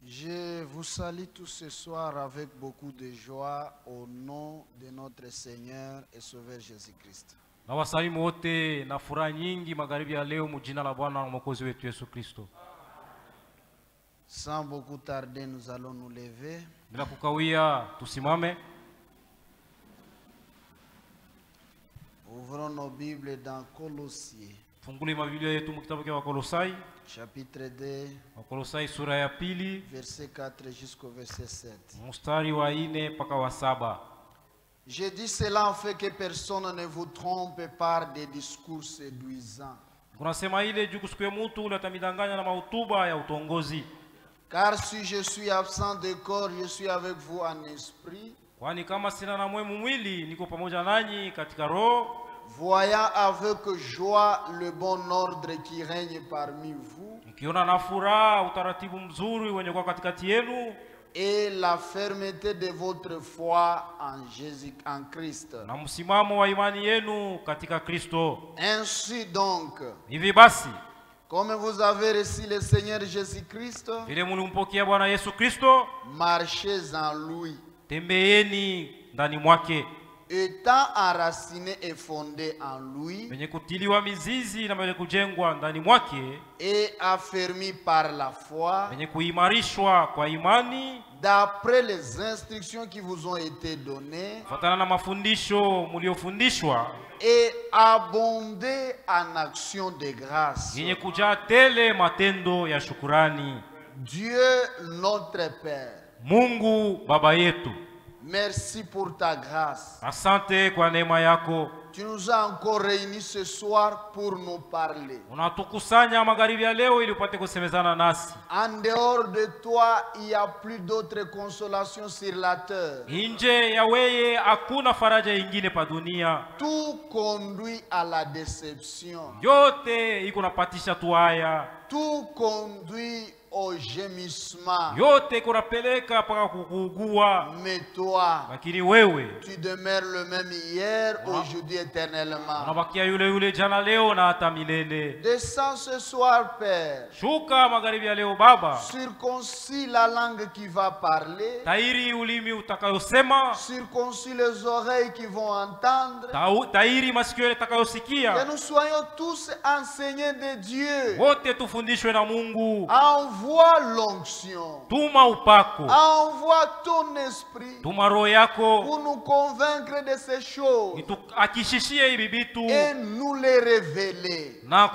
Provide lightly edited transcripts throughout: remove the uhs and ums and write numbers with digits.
Je vous salue tous ce soir avec beaucoup de joie au nom de notre Seigneur et Sauveur Jésus-Christ. Na wasalimu wote na furaha nyingi magharibi ya leo mjina la Bwana na Mwokozi wetu Yesu Kristo. Sans beaucoup tarder, nous allons nous lever. Bila kukawia tusimame. Ouvrons nos Bibles dans Colossiens. Funguli mabiblia yetu mu kitabu cha Wakolosai. Chapitre 2. Wakolosai sura ya pili. Verset 4 jusqu'au verset 7. Mstari wa 4 mpaka wa 7. Je dis cela en fait que personne ne vous trompe par des discours séduisants. Kunasema ile juu kusiku ya mtu ule atamidanganya na mahutuba ya utongozi. Car si je suis absent de corps, je suis avec vous en esprit. Kwani kama sina na mwemu mwili niko pamoja nanyi katika roho. Voyant avec joie le bon ordre qui règne parmi vous. Mkiona na furaha utaratibu mzuri wenye kwa katikati yenu. Et la fermeté de votre foi en Jésus, en Christ. Na msimamo wa imani yenu katika Kristo. Ainsi donc, hivi basi, comme vous avez reçu le Seigneur Jésus-Christ, vile mlimpokea Bwana Yesu Kristo, marchez en lui. Tembeeni ndani mwake. Étant enraciné et fondé en lui, wenye kutiliwa mizizi na wenye kujengwa ndani mwake, et affermi par la foi, wenye kuimarishwa kwa imani, d'après les instructions qui vous ont été données, kufuatana na mafundisho mliofundishwa, et abondé en action de grâce. yenye kujaa tele matendo ya shukurani. Dieu notre Père, Mungu Baba yetu, merci pour ta grâce. asante kwa neema yako. Tu nous as encore réunis ce soir pour nous parler. Unatukusanya magharibi ya leo ili upate kusemezana nasi. En dehors de toi, il n'y a plus d'autre consolation sur la terre. Nje ya weye hakuna faraja ingine pa dunia. Tout conduit à la déception. Yote iko napatisha tu haya. Tout conduit au gémissement. Yote kunapeleka paka kukuugua. Mais toi, Lakini wewe tu demeures le même hier, aujourd'hui, éternellement. unabakia yule yule jana leo na hata milele. Descends ce soir, Père. Shuka magharibi ya leo Baba. Circoncis la langue qui va parler. Tairi ulimi utakayosema. Circoncis les oreilles qui vont entendre. Tairi masikio yatakayosikia. Que nous soyons tous enseignés de Dieu. Wote tufundishwe na Mungu. Envoie l'onction. Tuma upako. Envoie ton esprit. Tuma roho yako. Pour nous convaincre de ces choses. Akishishie hivi vitu. Et nous les révéler. Na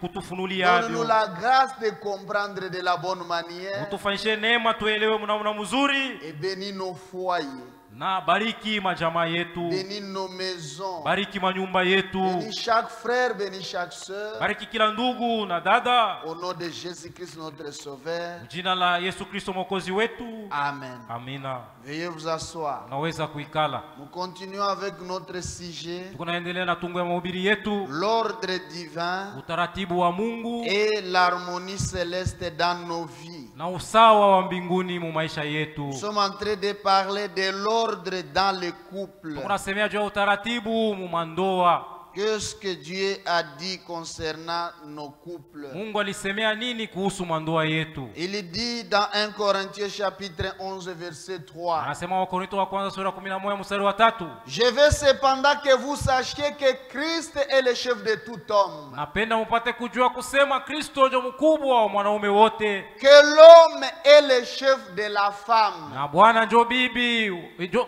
kutufunulia. Donne-nous la grâce de comprendre de la bonne manière. Utufanyishe neema tuelewe mnaona mzuri. Et bénis nos foyers. Na bariki majamaa yetu. Bénis nos maisons. Bariki manyumba yetu. Bénis chaque frère, bénis chaque sœur. Bariki kila ndugu na dada. Au nom de Jésus-Christ notre Sauveur. Jina la Yesu Kristo Mwokozi wetu. Amen. Amina. Veuillez vous asseoir. Naweza kuikala. Nous continuons avec notre sujet. Tunaendelea na tungo ya mahubiri yetu. L'ordre divin. Utaratibu wa Mungu. Et l'harmonie céleste dans nos vies. Na usawa wa mbinguni mu maisha yetu. Nous sommes en train de parler de l'ordre dans les couples. Tunasemea juu ya utaratibu mu mandoa. Qu'est-ce que Dieu a dit concernant nos couples? Mungu alisemea nini kuhusu mandoa yetu? Il dit dans 1 Corinthiens chapitre 11 verset 3. Anasema Wakorintho wa kwanza sura 11 mstari wa 3. Je veux cependant que vous sachiez que Christ est le chef de tout homme. Napenda mpate kujua kusema Kristo ndio mkubwa wa mwanaume wote. Que l'homme est le chef de la femme. Na Bwana ndio bibi,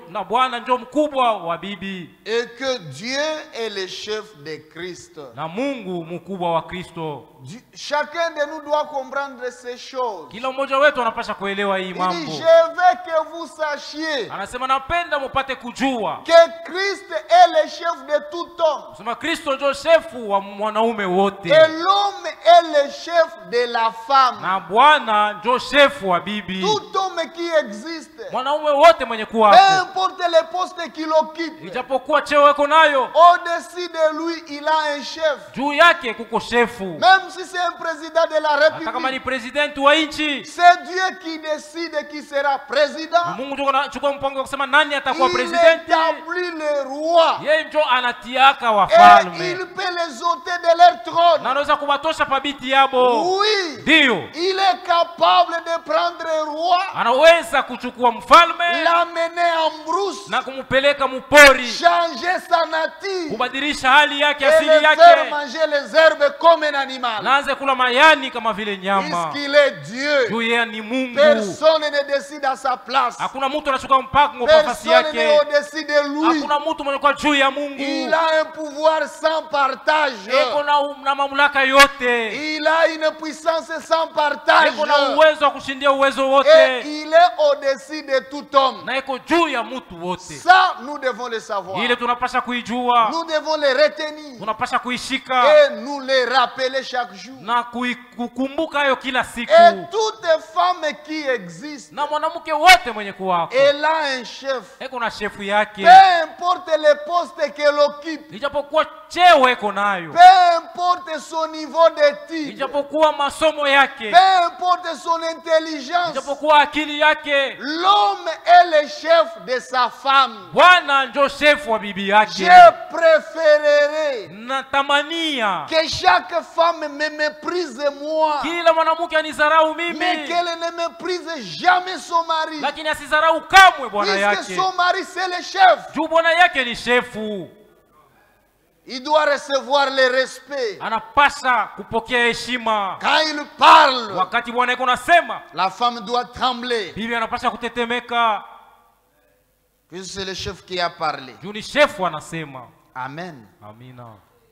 na Bwana ndio mkubwa wa bibi. Et que Dieu est le chef de Christ. Na Mungu mkubwa wa Kristo. Chacun de nous doit comprendre ces choses. Kila mmoja wetu anapaswa kuelewa hii mambo. Il dit, je veux que vous sachiez. Anasema napenda mpate kujua Que Christ est le chef de tout homme. Sema Kristo ndio shefu wa mwanaume wote. Et l'homme est le chef de la femme. Na Bwana ndio shefu wa bibi. Tout homme qui existe. Mwanaume wote mwenye kuwa Peu hapo. importe les postes qu'il occupe. Ijapokuwa cheo yako nayo. Au-dessus de lui, il a un chef. Juu yake kuko shefu. Même si c'est un président de la Hata kama ni République. president wa nchi. C'est Dieu qui décide qui sera président. Mungu ndio anachukua mpango wa kusema nani atakuwa Il president. établit le roi. Yeye ndio anatiaka Et wafalme. il peut les ôter de leur trône. Na anaweza kubatosha pabiti yabo. Oui. Ndio. Il est capable de prendre un roi roi, anaweza kuchukua mfalme l'amener en brousse, na kumpeleka mupori, changer sa nature, kubadilisha hali yake, et le asili faire yake, manger les herbes comme un animal. naanze kula mayani kama vile nyama. Puisqu'il est Dieu, Juu yeye ni Mungu, personne ne décide à sa place. hakuna mtu anachukua mpango kwa nafasi Personne n'est yake, au-dessus de lui. hakuna mtu mwenye kwa juu ya Mungu. Il a un pouvoir sans partage. Eko na mamlaka yote, Il a une puissance sans partage. eko na uwezo wa kushindia uwezo Et wote, il est au-dessus de tout homme. na eko juu ya mtu wote. Ça, nous devons le savoir. Ile tunapasha kuijua, Nous devons le retenir. tunapasha kuishika Et nous le rappeler chaque jour. na kukumbuka hayo kila siku. Et toute femme qui existe, Na mwanamke wote mwenye kuwako elle a un chef. eko na shefu yake, Peu importe le poste qu'elle occupe, ijapokuwa cheo eko nayo, peu importe son niveau d'études, ijapokuwa masomo yake, peu importe son intelligence, ijapokuwa akili yake, l'homme est le chef de sa femme. Bwana njo shefu wa bibi yake. Je préférerais Natamania que chaque femme me méprise moi, kila mwanamke anizarau mais mimi, qu'elle ne méprise jamais son mari, lakini asizarau kamwe bwana puisque yake, son mari c'est le chef. juu bwana yake ni shefu. Il doit recevoir le respect. Anapasha kupokea heshima. Quand il parle, Wakati bwana yako nasema, la femme doit trembler, bibi anapasha kutetemeka, puisque c'est le chef qui a parlé. juu ni shefu anasema. Amen. Amina,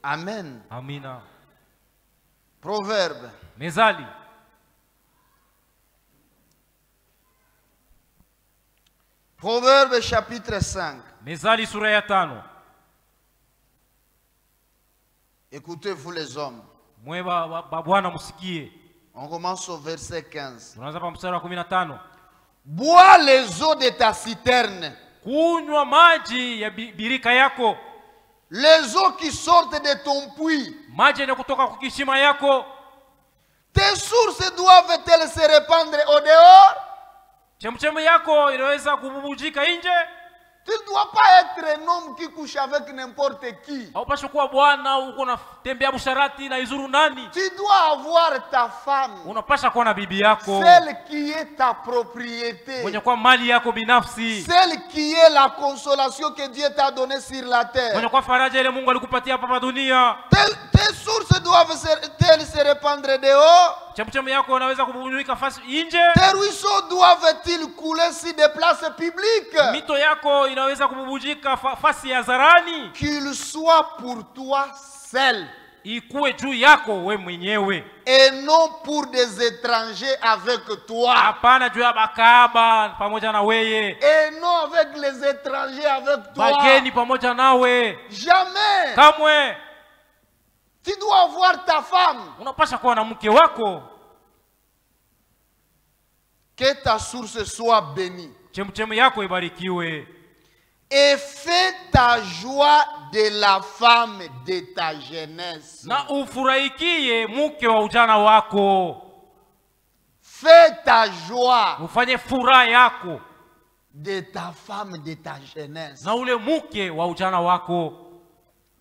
Amen. amina. Proverbe. Mezali, Proverbe chapitre 5. Mezali sura ya 5. Écoutez-vous les hommes. Mwe bwana musikie. On commence au verset 15. Tunaanza pa mstari wa 15. Bois les eaux de ta citerne, Kunywa maji ya birika yako, les eaux qui sortent de ton puits. maji yenye kutoka kwa kisima yako. Tes sources doivent-elles se répandre au dehors? Chemchemu yako inaweza kububujika nje. Tu ne dois pas être un homme qui couche avec n'importe qui. Haupaswi kuwa bwana uko unatembea busharati na izuru nani. Tu dois avoir ta femme, Unapasha kuwa na bibi yako, celle qui est ta propriété, mwenye kwa mali yako binafsi, celle qui est la consolation que Dieu t'a donnée sur la mwenye terre. kwa faraja ile Mungu alikupatia hapa dunia. Tes sources doivent-elles se répandre dehors? Chemchemu yako inaweza kububujika fasi nje. Tes ruisseaux doivent-ils couler sur des places publiques? Mito yako inaweza kububujika fasi ya zarani. Qu'il soit pour toi seul, Ikuwe juu yako we mwenyewe, et non pour des étrangers avec toi, hapana juu ya bakaba pamoja na weye, et non avec les étrangers avec toi. bageni pamoja nawe. Jamais. Kamwe Tu dois avoir ta femme. unapasha kuwa na mke wako. Que ta source soit bénie. Chemchemu yako ibarikiwe. Et fais ta joie de la femme de ta jeunesse. Na ufurahikie mke wa ujana wako. Fais ta joie Ufanye furaha yako de ta femme de ta jeunesse. na ule mke wa ujana wako.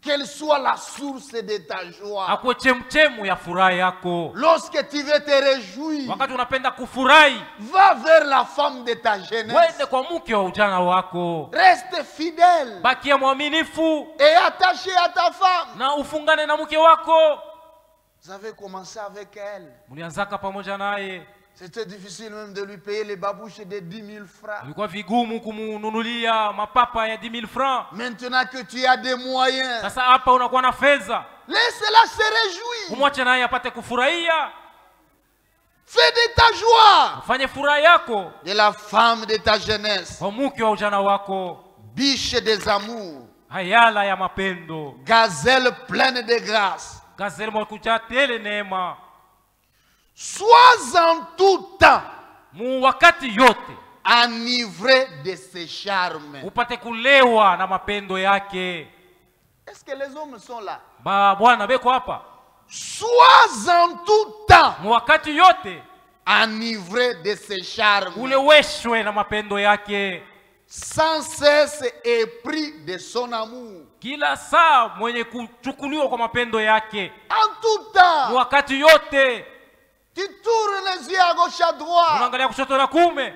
Qu'elle soit la source de ta joie. Akuwe chemchemu ya furaha yako. Lorsque tu veux te réjouir, Wakati unapenda kufurahi, va vers la femme de ta jeunesse. wende kwa mke wa ujana wako. Reste fidèle Bakia mwaminifu et attaché à ta femme. na ufungane na mke wako. Vous avez commencé avec elle. Mlianzaka pamoja naye, C'était difficile même de lui payer les babouches de 10 000 francs. ilikuwa vigumu kumununulia mapapa ya 10,000 francs. Maintenant que tu as des moyens, Sasa hapa unakuwa na fedha, laisse-la se réjouir. umwache naye apate kufurahia. Fais de ta joie Ufanye furaha yako de la femme de ta jeunesse. kwa mke wa ujana wako. Biche des amours, Hayala ya mapendo, gazelle pleine de grâce. gazelle mwakuja tele neema. Sois en tout temps Mu wakati yote enivré de ses charmes. upate kulewa na mapendo yake. Est-ce que les hommes sont là? Bwana beko hapa. Sois en tout temps Mu wakati yote enivré de ses charmes, uleweshwe na mapendo yake. sans cesse épris de son amour. Kila saa mwenye kuchukuliwa kwa mapendo yake. En tout Mu temps, wakati yote Tu tournes les yeux à gauche à droite. unaangalia kushoto na kume.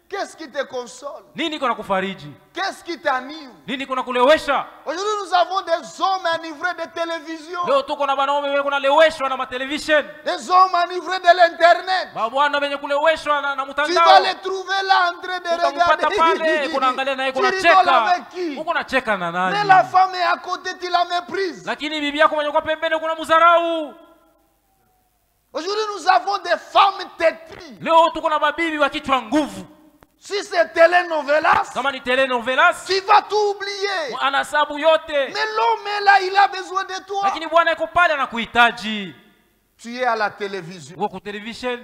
Qu'est-ce qui te console? Nini kuna kufariji? Qu'est-ce qui t'anime? Nini kuna kulewesha? Aujourd'hui, nous avons des hommes enivrés de télévision. Leo tuko na wanaume wenye kunaleweshwa na matelevision. Des hommes enivrés de l'internet. Babwana wenye kuleweshwa na Tu mtandao. vas les trouver là en train de Utampata pale regarder. kunaangalia naye Tu rigoles kunacheka. avec qui? Uko nacheka na Mais nani? la femme est à côté, tu la méprises. Lakini bibi yako mwenye kwa pembeni kuna mzarau. Aujourd'hui, nous avons des femmes têtues. Leo tuko na mabibi wa kichwa nguvu. Si c'est telenovelas, Kama ni telenovelas, tu vas tout oublier. anasabu yote. Mais l'homme est là, il a besoin de toi. Lakini Bwana yuko pale anakuhitaji. Tu es à la télévision. Uko ku television.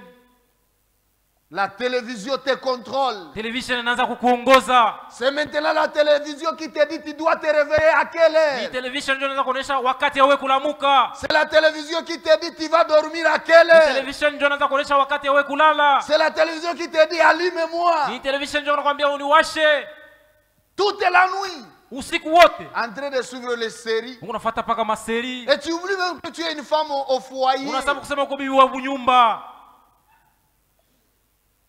La télévision te contrôle. Television inaanza kukuongoza. C'est maintenant la télévision qui te dit tu dois te réveiller à quelle Ni heure. television ndio inaanza kuonesha wakati wewe kulamuka. C'est la télévision qui te dit tu vas dormir à quelle Ni heure. television ndio inaanza kuonesha wakati wewe kulala. C'est la télévision qui te dit allume-moi. Ni television ndio inakwambia uniwashe Toute la nuit. usiku wote. En train de suivre les séries. Unafuata paka maseri. Et tu oublies même que tu es une femme au foyer. Unasema kusema uko bibi wa nyumba.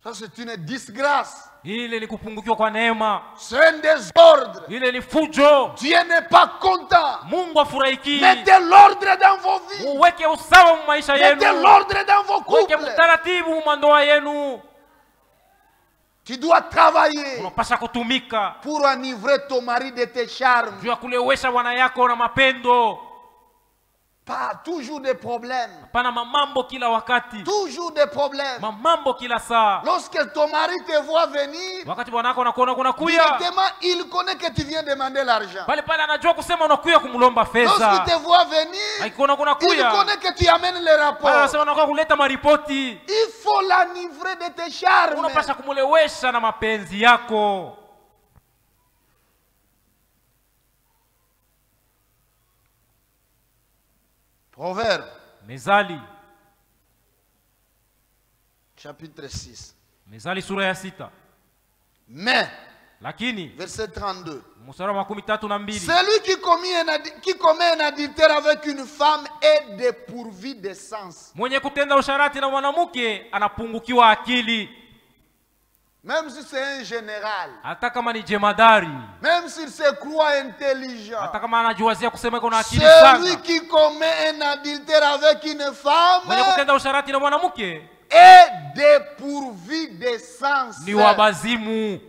Ça c'est une disgrâce. Ile ni kupungukiwa kwa neema. C'est un désordre. Ile ni fujo. Dieu n'est pas content. Mungu afurahiki. Mettez l'ordre dans vos vies. Uweke usawa mu maisha Mettez yenu. l'ordre dans vos Weke couples. mtaratibu mu mandoa yenu. Tu dois travailler Unapasha kutumika. pour enivrer ton mari de tes charmes. Juu ya kulewesha bwana yako na mapendo. Pas toujours des problèmes. Pana mamambo kila wakati. Toujours des problèmes. Mamambo kila saa. Lorsque ton mari te voit venir, Wakati bwana yako anakuona kuna kuya. directement, il connaît que tu viens demander l'argent. Pale pale anajua kusema unakuya kumlomba Lorsqu'il pesa. te voit venir, Akiona kuna il kuya. connaît que tu amènes les Pale rapports. anasema unakuwa kuleta maripoti. Il faut l'enivrer de tes charmes. Unapasha kumulewesha na mapenzi yako. Proverbe, Mezali. chapitre 6. Mezali sura ya 6. Mais, Lakini verset 32. mstari wa 32. Celui qui commet un adultère avec une femme est dépourvu de sens. Mwenye kutenda usharati na mwanamke anapungukiwa akili. Même si c'est un général. Hata kama ni jemadari. Même s'il se croit intelligent. Hata kama anajiwazia kusema kuna akili Celui sana. qui commet un adultère avec une femme Mwenye kutenda usharati na mwanamke est dépourvu de sens. ni wabazimu.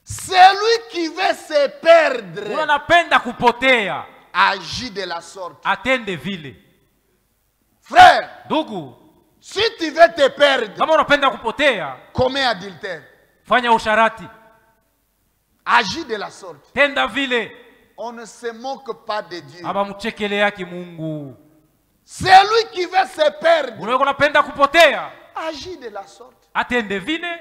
Celui qui veut se perdre Unapenda kupotea. agit de la sorte. Atende vile. Frère, Ndugu, si tu veux te perdre, kama unapenda kupotea, commets adultère. fanya usharati. Agis de la sorte. Tenda vile. On ne se moque pas de Dieu. Aba mchekele yake Mungu. Celui qui veut se perdre Unaweza unapenda kupotea, agit de la sorte. atende vile.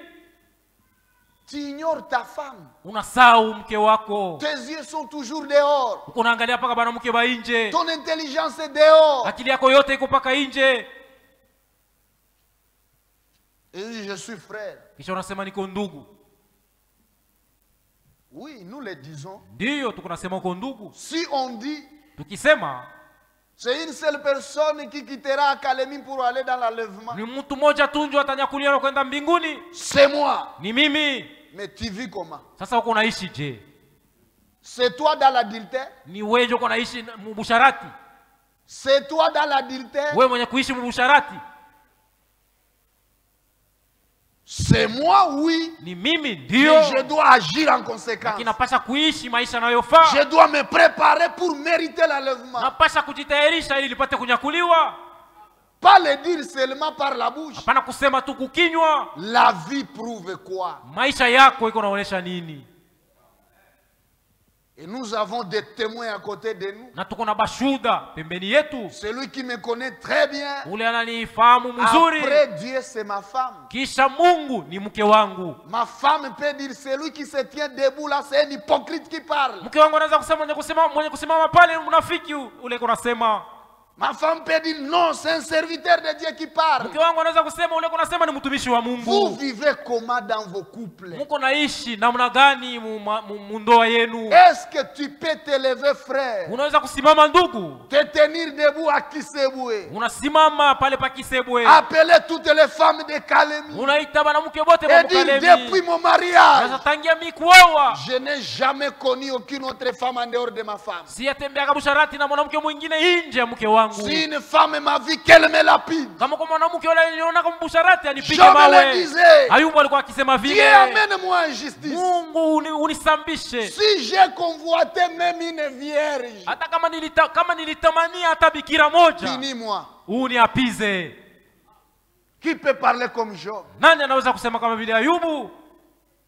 Tu ignores ta femme. Unasahau mke wako. Tes yeux sont toujours dehors. Unaangalia paka bana mke ba nje. Ton intelligence est dehors. Akili yako yote iko paka nje. Et je suis frère. Kisha unasema niko ndugu. Oui, nous le disons. Ndio tukunasema uko ndugu. Si on dit, Tukisema c'est une seule personne qui quittera Académie pour aller dans l'enlèvement. ni mtu mmoja tu ndio atanyakulia na kwenda mbinguni, C'est moi. ni mimi. Mais tu vis comment? Sasa uko naishi je? C'est toi dans l'adultère? Ni wewe uko naishi mbusharati? C'est toi dans l'adultère? Wewe mwenye kuishi mbusharati? C'est moi, oui. Ni mimi Mais ndio. je dois agir en conséquence. Lakini napasha kuishi maisha yanayofaa. Je dois me préparer pour mériter l'enlèvement. Napasha kujitayarisha ili nipate kunyakuliwa. Pas le dire seulement par la bouche. Hapana kusema tu kukinywa. La vie prouve quoi? Maisha yako iko naonesha nini? Et nous avons des témoins à côté de nous. Na tuko na bashuda pembeni yetu. Celui qui me connaît très bien. Ule ananifahamu mzuri. Après Dieu, c'est ma femme. Kisha Mungu ni mke wangu. Ma femme peut dire, celui qui se tient debout là, c'est un hypocrite qui parle. Mke wangu anaweza kusema mwenye kusimama pale mnafiki ule kunasema. Ma femme peut dire non, c'est un serviteur de Dieu qui parle. Mke wangu anaweza kusema ule kunasema ni mtumishi wa Vous Mungu. vivez comment dans vos couples? Mko naishi namna gani mu ndoa yenu? Est-ce que tu peux te lever, frère? Unaweza kusimama ndugu? Te tenir debout à Kiseboué. Unasimama pale pa Kisebwe. Appeler toutes les femmes de Kalemi. Unaita banamuke bote Et ba dire Kalemi. depuis mon mariage, Sasa tangia mimi kuoa, je n'ai jamais connu aucune autre femme en dehors de ma femme. siyatembea kabusharati na mwanamke mwingine nje ya mke wangu. Si une femme m'a vu qu'elle me lapide, Kama kwa mwanamke yule aliona kama busharati anipige je me le mawe. disais. Ayubu alikuwa akisema Dieu vile. amène-moi en justice. Mungu unisambishe. Si j'ai convoité même une vierge, Hata kama nilitamania hata bikira moja. finis-moi. Uniapize. Qui peut parler comme Job? Nani anaweza kusema kama vile Ayubu?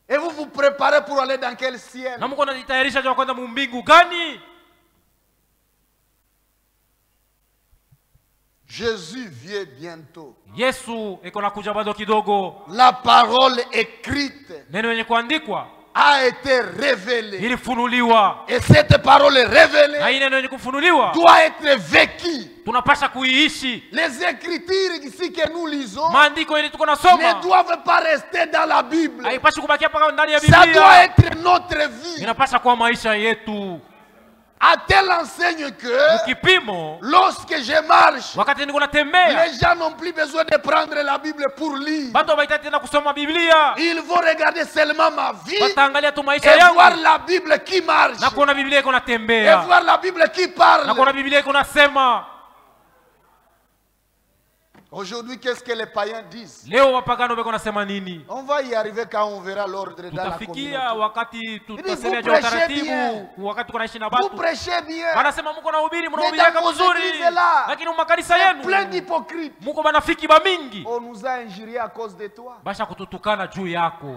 Et vous vous préparez pour aller dans quel ciel? Na mko najitayarisha kwa kwenda mbingu gani? Jésus vient bientôt. Yesu iko nakuja bado kidogo. La parole écrite Neno yenye kuandikwa a été révélée. ilifunuliwa. Et cette parole révélée Na hii neno yenye kufunuliwa doit être vécue. tunapasha kuiishi. Les écritures ici que nous lisons Maandiko ili tuko ne nasoma doivent pas rester dans la Bible. haipashi kubakia paka ndani ya Ça doit Biblia. être notre vie. Inapasha kuwa maisha yetu. À tel enseigne que Kipimo lorsque je marche, wakati niko natembea, les gens n'ont plus besoin de prendre la Bible pour lire. bado hawaitaki tena kusoma Biblia. Ils vont regarder seulement ma vie Wataangalia tu maisha et voir yangu la Bible qui marche na kuona Biblia iko et natembea voir la Bible qui na parle. kuona Biblia iko nasema. Aujourd'hui, qu'est-ce que les païens disent? Leo wapagano beko nasema nini? On va y arriver quand on verra l'ordre dans la Tutafikia communauté. wakati vous tutasemea juu prêchez utaratibu, bien. wakati tunaishi na Vous watu. prêchez bien. Wanasema mko nahubiri, Mais mnahubiria dans vos mzuri, églises là, lakini makanisa c'est plein yenu d'hypocrites. mko banafiki ba mingi. On nous a injuriés à cause de toi. Basha kututukana juu yako.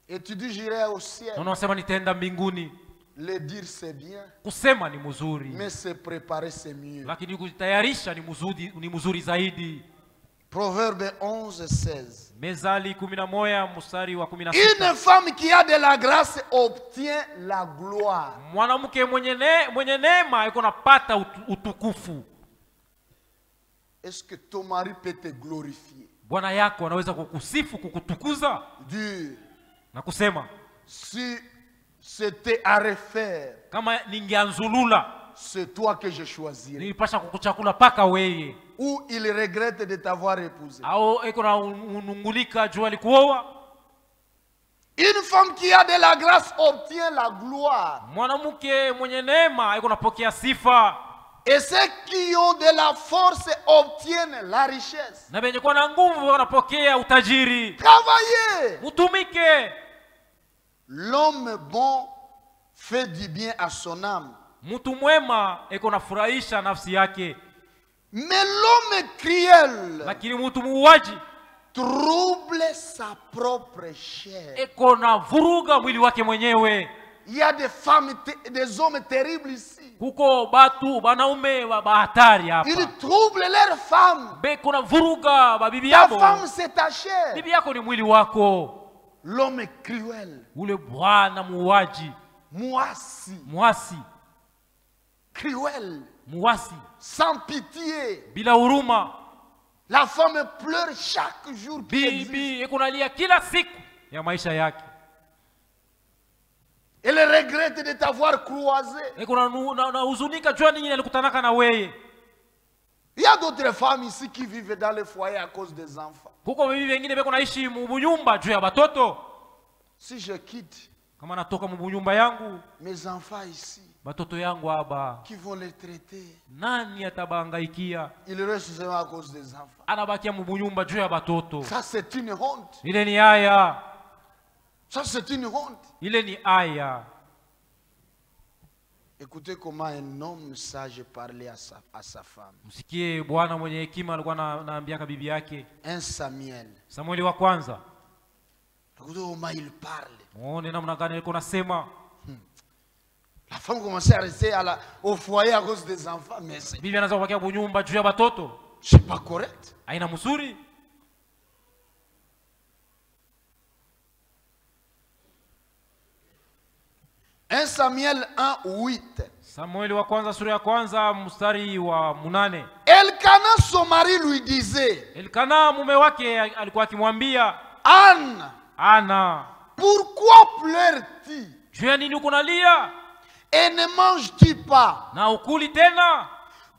Et tu dis j'irai au ciel. Na unasema nitaenda mbinguni. Le dire c'est bien, Kusema ni mzuri, mais se préparer c'est mieux. lakini kujitayarisha ni mzuri zaidi. Proverbe 11:16. Mezali 11 mstari wa Une 16. femme qui a de la grâce obtient la gloire. Mwanamke mwenye neema iko napata utukufu. Est-ce que ton mari peut te glorifier? Bwana yako anaweza kukusifu, kukutukuza Dieu, na kusema si c'était à refaire, kama ningeanzulula c'est toi que je choisirais. nilipasha kukuchakula paka weye. Ou il regrette de t'avoir épousé. Au iko na unungulika juu alikuoa. Une femme qui a de la grâce obtient la gloire. Mwanamke mwenye neema iko napokea sifa. Et ceux qui ont de la force obtiennent la richesse. Na benye kuwa na nguvu wanapokea utajiri. Travaillez. Mutumike. L'homme bon fait du bien à son âme. Mtu mwema iko nafurahisha nafsi yake. Mais l'homme cruel Lakini mtu muuaji trouble sa propre chair. iko na vuruga mwili wake mwenyewe. Il y a des femmes, des hommes terribles ici. Kuko batu banaume ba hatari hapa. Ils troublent leurs femmes. Beko na vuruga ba bibi Ta yako. femme c'est ta chair. Bibi yako ni mwili wako. L'homme cruel, Ule bwana muuaji, mwasi, cruel, muasi, sans pitié. bila huruma. La femme pleure chaque jour qui existe. Bibi iko nalia kila siku ya maisha yake. Elle regrette de t'avoir croisé. Iko na huzunika jua nini alikutanaka na weye. Il y a d'autres femmes ici qui vivent dans les foyers à cause des enfants. Kuko bibi wengine beko naishi mubunyumba juu ya batoto. Si je quitte Kama natoka mubunyumba yangu, mes enfants ici, batoto yangu haba, qui vont les traiter, nani atabangaikia? ils restent seulement à cause des enfants. Anabakia mubunyumba juu ya batoto. Ça c'est une honte. Ile ni aya. Ça c'est une honte. Ile ni aya. Écoutez comment un homme sage parlait à sa femme. Msikie bwana mwenye hekima alikuwa anaambiaka bibi yake. 1 Samuel. Samueli wa kwanza. Écoutez comment il parle. Muone namna gani alikuwa anasema. La femme commençait à rester au foyer à cause des enfants. Mais Bibi anaanza kubakia bunyumba juu ya batoto. c'est pas correct. Haina mzuri. 1 Samuel 1:8. Samueli wa kwanza sura ya kwanza mstari wa 8. Elkana, son mari, lui disait, Elkana mume wake alikuwa akimwambia, Anne, Ana, pourquoi pleures-tu? juu ya nini uko nalia Et ne manges-tu pas? na ukuli tena?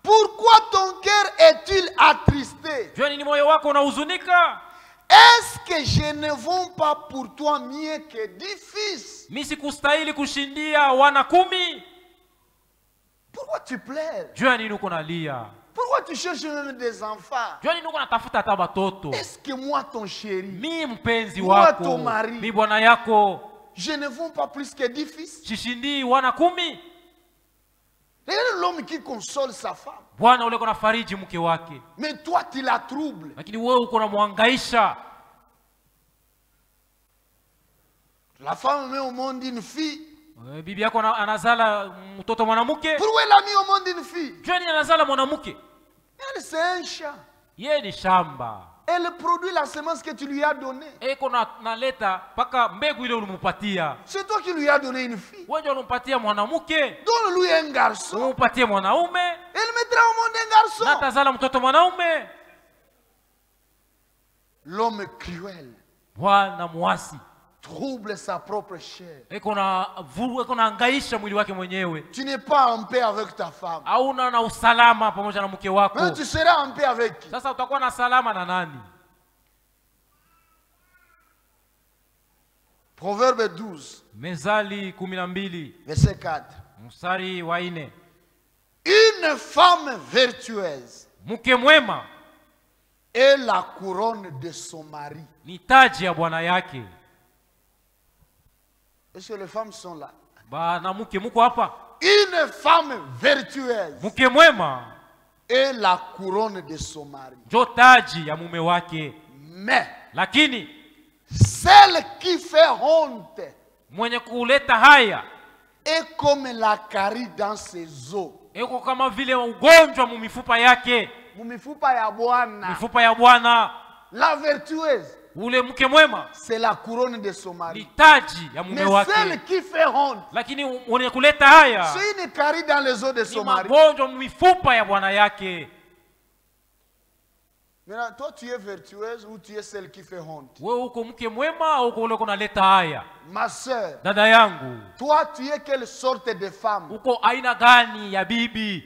Pourquoi ton cœur est-il attristé? Juu ya nini moyo wako unahuzunika? Est-ce que je ne vaux pas pour toi mieux que 10 fils? Mimi sikustahili kushindia wana 10? Pourquoi tu pleures? Juu ya nini uko nalia? Pourquoi tu cherches même des enfants? Juu ya nini uko natafuta hata watoto? Est-ce que moi, ton chéri, Mimi mpenzi moi, wako, ton mari, mimi bwana yako, je ne vaux pas plus que 10 fils? sishindii wana 10? Regarde l'homme qui console sa femme. Bwana ule uko nafariji mke wake, Mais toi, tu la troubles. lakini wewe uko namhangaisha. La femme met au monde une fille. Bibi yako anazala mtoto mwanamke. Pourquoi elle a mis au monde une fille? Juu ni anazala mwanamke? Elle, c'est un chat. Yeye ni shamba. Elle produit la semence que tu lui as donnée. Eko naleta paka mbegu ile ulimpatia. C'est toi qui lui as donné une fille. Wewe ulimpatia mwanamke. Donne-lui un garçon. Umpatie mwanaume. Elle mettra au monde un garçon. Na tazala mtoto mwanaume. L'homme cruel Bwana muasi trouble sa propre chair. eko na hangaisha mwili wake mwenyewe. Tu n'es pas en paix avec ta femme. Hauna na usalama pamoja na mke wako. Mais tu seras en paix avec qui? Sasa utakuwa na salama na nani? Proverbe 12, Mezali 12 verset 4. mstari wa 4. Une femme vertueuse Mke mwema est la couronne de son mari. ni taji ya bwana yake. Est-ce que les femmes sont là? Bana mke muko hapa? Une femme vertueuse Mke mwema est la couronne de son mari. ndio taji ya mume wake. Mais Lakini celle qui fait honte mwenye kuleta haya est comme la carie dans ses os. eko kama vile ugonjwa mu mifupa yake. Mumifupa ya Bwana. Mifupa ya Bwana. La vertueuse, Ule mke mwema c'est la couronne de son ni mari. taji ya mume Mais celle wake. qui fait honte, Lakini mwenye kuleta haya c'est une carie dans les os de ni son mari. magonjwa mu mifupa ya bwana yake. Maintenant, toi, tu es vertueuse ou tu es celle qui fait honte? Wewe uko mke mwema au uko ule kunaleta haya? Ma soeur, Dada yangu, toi, tu es quelle sorte de femme? uko aina gani ya bibi?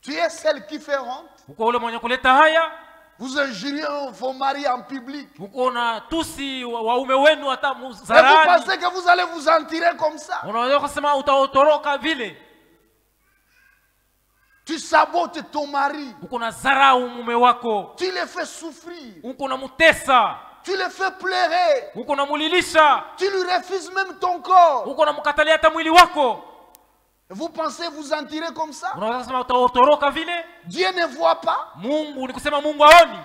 Tu es celle qui fait honte? Uko ule mwenye kuleta haya? Vous injuriez vos maris en public. Uko na tusi waume wenu hata Et vous muzarani. pensez que vous allez vous en tirer comme ça? Unaweza kusema utaotoroka vile? Tu sabotes ton mari. Uko na zarau mume wako. Tu le fais souffrir. Uko na mutesa. Tu le fais pleurer. Uko na mulilisha. Tu lui refuses même ton corps. Uko na mkatalia hata mwili wako. Et vous pensez vous en tirer comme ça? Unaweza kusema utaotoroka vile? Dieu ne voit pas. Mungu ni kusema Mungu aoni.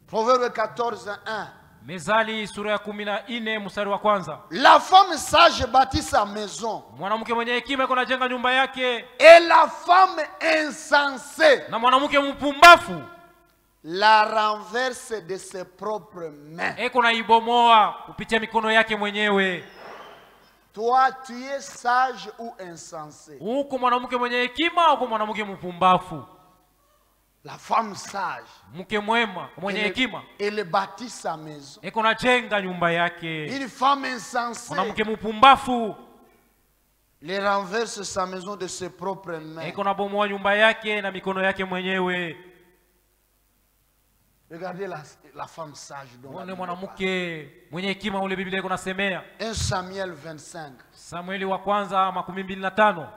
Proverbe 14:1. Mezali sura ya 14 mstari wa kwanza. La femme sage bâtit sa maison. Mwanamke mwenye hekima yuko anajenga nyumba yake. Et la femme insensée Na mwanamke mpumbafu la renverse de ses propres mains. eko na ibomoa kupitia mikono yake mwenyewe. Toi, tu es sage ou insensé? Uko mwanamke mwenye hekima au mwanamke mpumbafu? La femme sage, Mke mwema mwenye hekima elle bâtit sa maison. eko na jenga nyumba yake. Une femme insensée, Mwanamke mpumbafu elle renverse sa maison de ses propres mains. eko na bomoa nyumba yake na mikono yake mwenyewe. Regardez la femme sage dont la Mwone Bible mwanamke mwenye hekima ule Biblia iko nasemea. 1 Samuel 25. Samueli wa kwanza 25.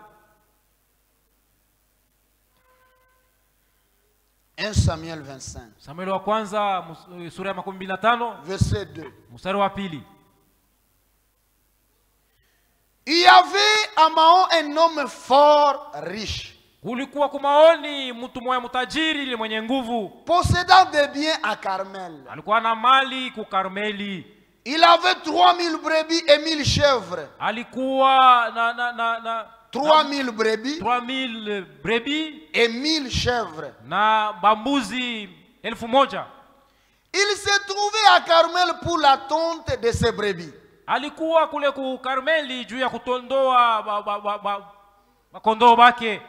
1 Samuel 25. Samueli wa kwanza sura ya 25 Verset 2. mstari wa 2. Il y avait à Maon un homme fort riche, Kulikuwa kumaoni mtu mmoja mtajiri mwenye nguvu. possédant des biens à Carmel. Alikuwa na mali ku Karmeli. Il avait 3000 brebis et 1000 chèvres. Alikuwa 3000 brebis 3000 brebis et 1000 chèvres. na bambuzi 1000. Il s'est trouvé à Carmel pour la tonte de ses brebis. Alikuwa kule ku Karmeli juu ya kutondoa bakondoo bake.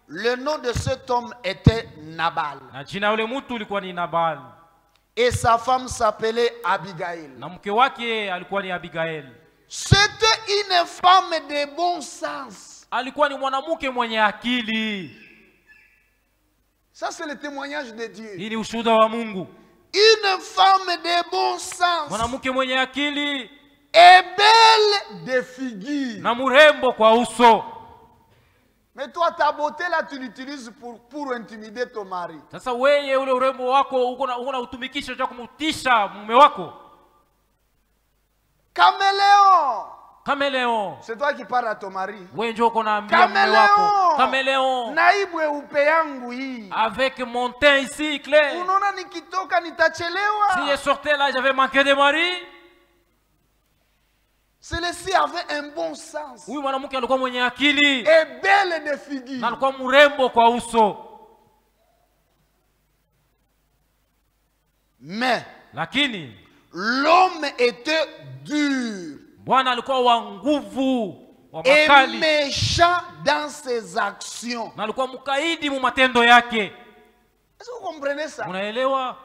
Le nom de cet homme était Nabal. Na jina yule mtu ilikuwa ni Nabal. Et sa femme s'appelait Abigail. Na mke wake alikuwa ni Abigail. C'était une femme de bon sens. Alikuwa ni mwanamke mwenye akili. Ça c'est le témoignage de Dieu. Hii ni ushuhuda wa Mungu. Une femme de bon sens. Mwanamke mwenye akili et belle de figure. na murembo kwa uso. Mais toi, ta beauté là, tu l'utilises pour intimider ton mari. Sasa wewe ule urembo wako uko na utumikisha cha kumtisha mume wako. Caméléon. C'est toi qui parles à ton mari. Wewe ndio uko naambia mume wako. Caméléon. Naibwe upe yangu hii. Avec mon teint ici clair. Unaona nikitoka nitachelewa. Si je sortais là, j'avais manqué de mari. Celui-ci avait un bon sens. Huyu mwanamke alikuwa mwenye akili. Et belle de figure. Na alikuwa mrembo kwa uso. Mais lakini l'homme était dur. Bwana alikuwa wa nguvu, wa makali. Et méchant dans ses actions. Na alikuwa mkaidi mu matendo yake. Est-ce que vous comprenez ça? Unaelewa?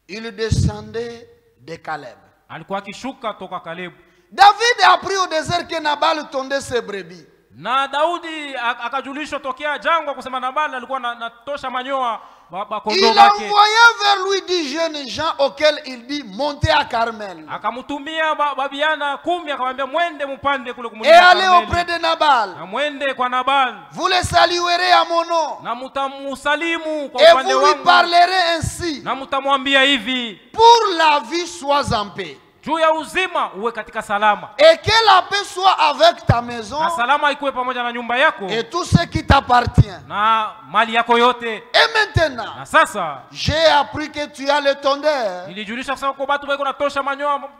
Il descendait de Caleb. Alikuwa akishuka toka Kalebu. David a appris au désert que Nabal tondait ses brebis. Na Daudi akajulishwa tokea jangwa kusema Nabal alikuwa natosha manyoa bakondoo Il bake. envoya vers lui 10 jeunes gens auxquels il dit montez à Carmel. Akamutumia babiana 10 akamwambia mwende mpande kule Et kumulima allez auprès de Nabal. Na mwende kwa Nabal. Vous le saluerez à mon nom. Na mutamusalimu kwa Et upande vous lui wangu. parlerez ainsi. Na mutamwambia hivi. Pour la vie sois en paix. Juu ya uzima uwe katika salama. Et que la paix soit avec ta maison. Na salama ikuwe pamoja na nyumba yako. Et tout ce qui t'appartient. Na mali yako yote. Et maintenant. Na sasa j'ai appris que tu as le tondeur. Nilijulisha kusema kwa watu wako natosha manyoa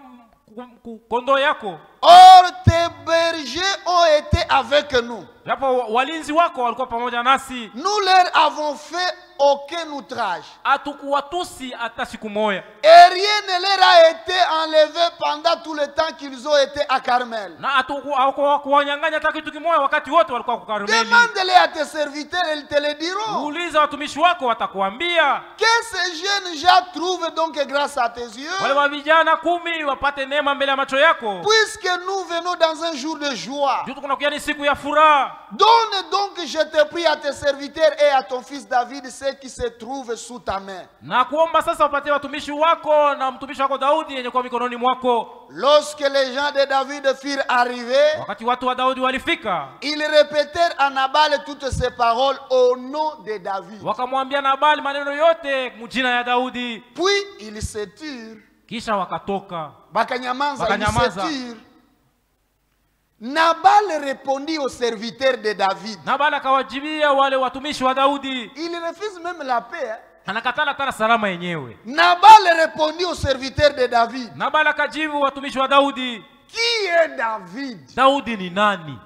kondoo yako. Or tes bergers ont été avec nous. Japo walinzi wako walikuwa pamoja nasi. Nous leur avons fait aucun outrage. Hatukuwatusi hata siku moja. Et rien ne leur a été enlevé pendant tout le temps qu'ils ont été à Carmel. Na hatukuwanyang'anya hata kitu kimoja wakati wote walikuwa kwa Karmeli. Demande-les à tes serviteurs, ils te le diront. Uuliza watumishi wako watakuambia. Que ces jeunes gens trouvent donc grâce à tes yeux. Wale wa vijana 10 wapate neema mbele ya macho yako. Puisque nous venons dans un jour de joie. Juu tunakuja ni siku ya furaha. Donne donc, je te prie, à tes serviteurs et à ton fils David ce qui se trouve sous ta main. Na kuomba sasa upatie watumishi wako na mtumishi wako Daudi yenye kwa mikononi mwako. Lorsque les gens de David furent arrivés, wakati watu wa Daudi walifika, ils répétèrent à Nabal toutes ces paroles au nom de David. Wakamwambia Nabali maneno yote mjina ya Daudi. Puis ils se turent. Kisha wakatoka. Bakanyamaza, ils se turent. Nabal répondit aux serviteurs de David. Nabal akawajibia wale watumishi wa Daudi. Il refuse même la paix. Anakatala tena salama yenyewe. Nabal répondit aux serviteurs de David. Nabal akajibu watumishi wa Daudi. Qui est David? Daudi ni nani?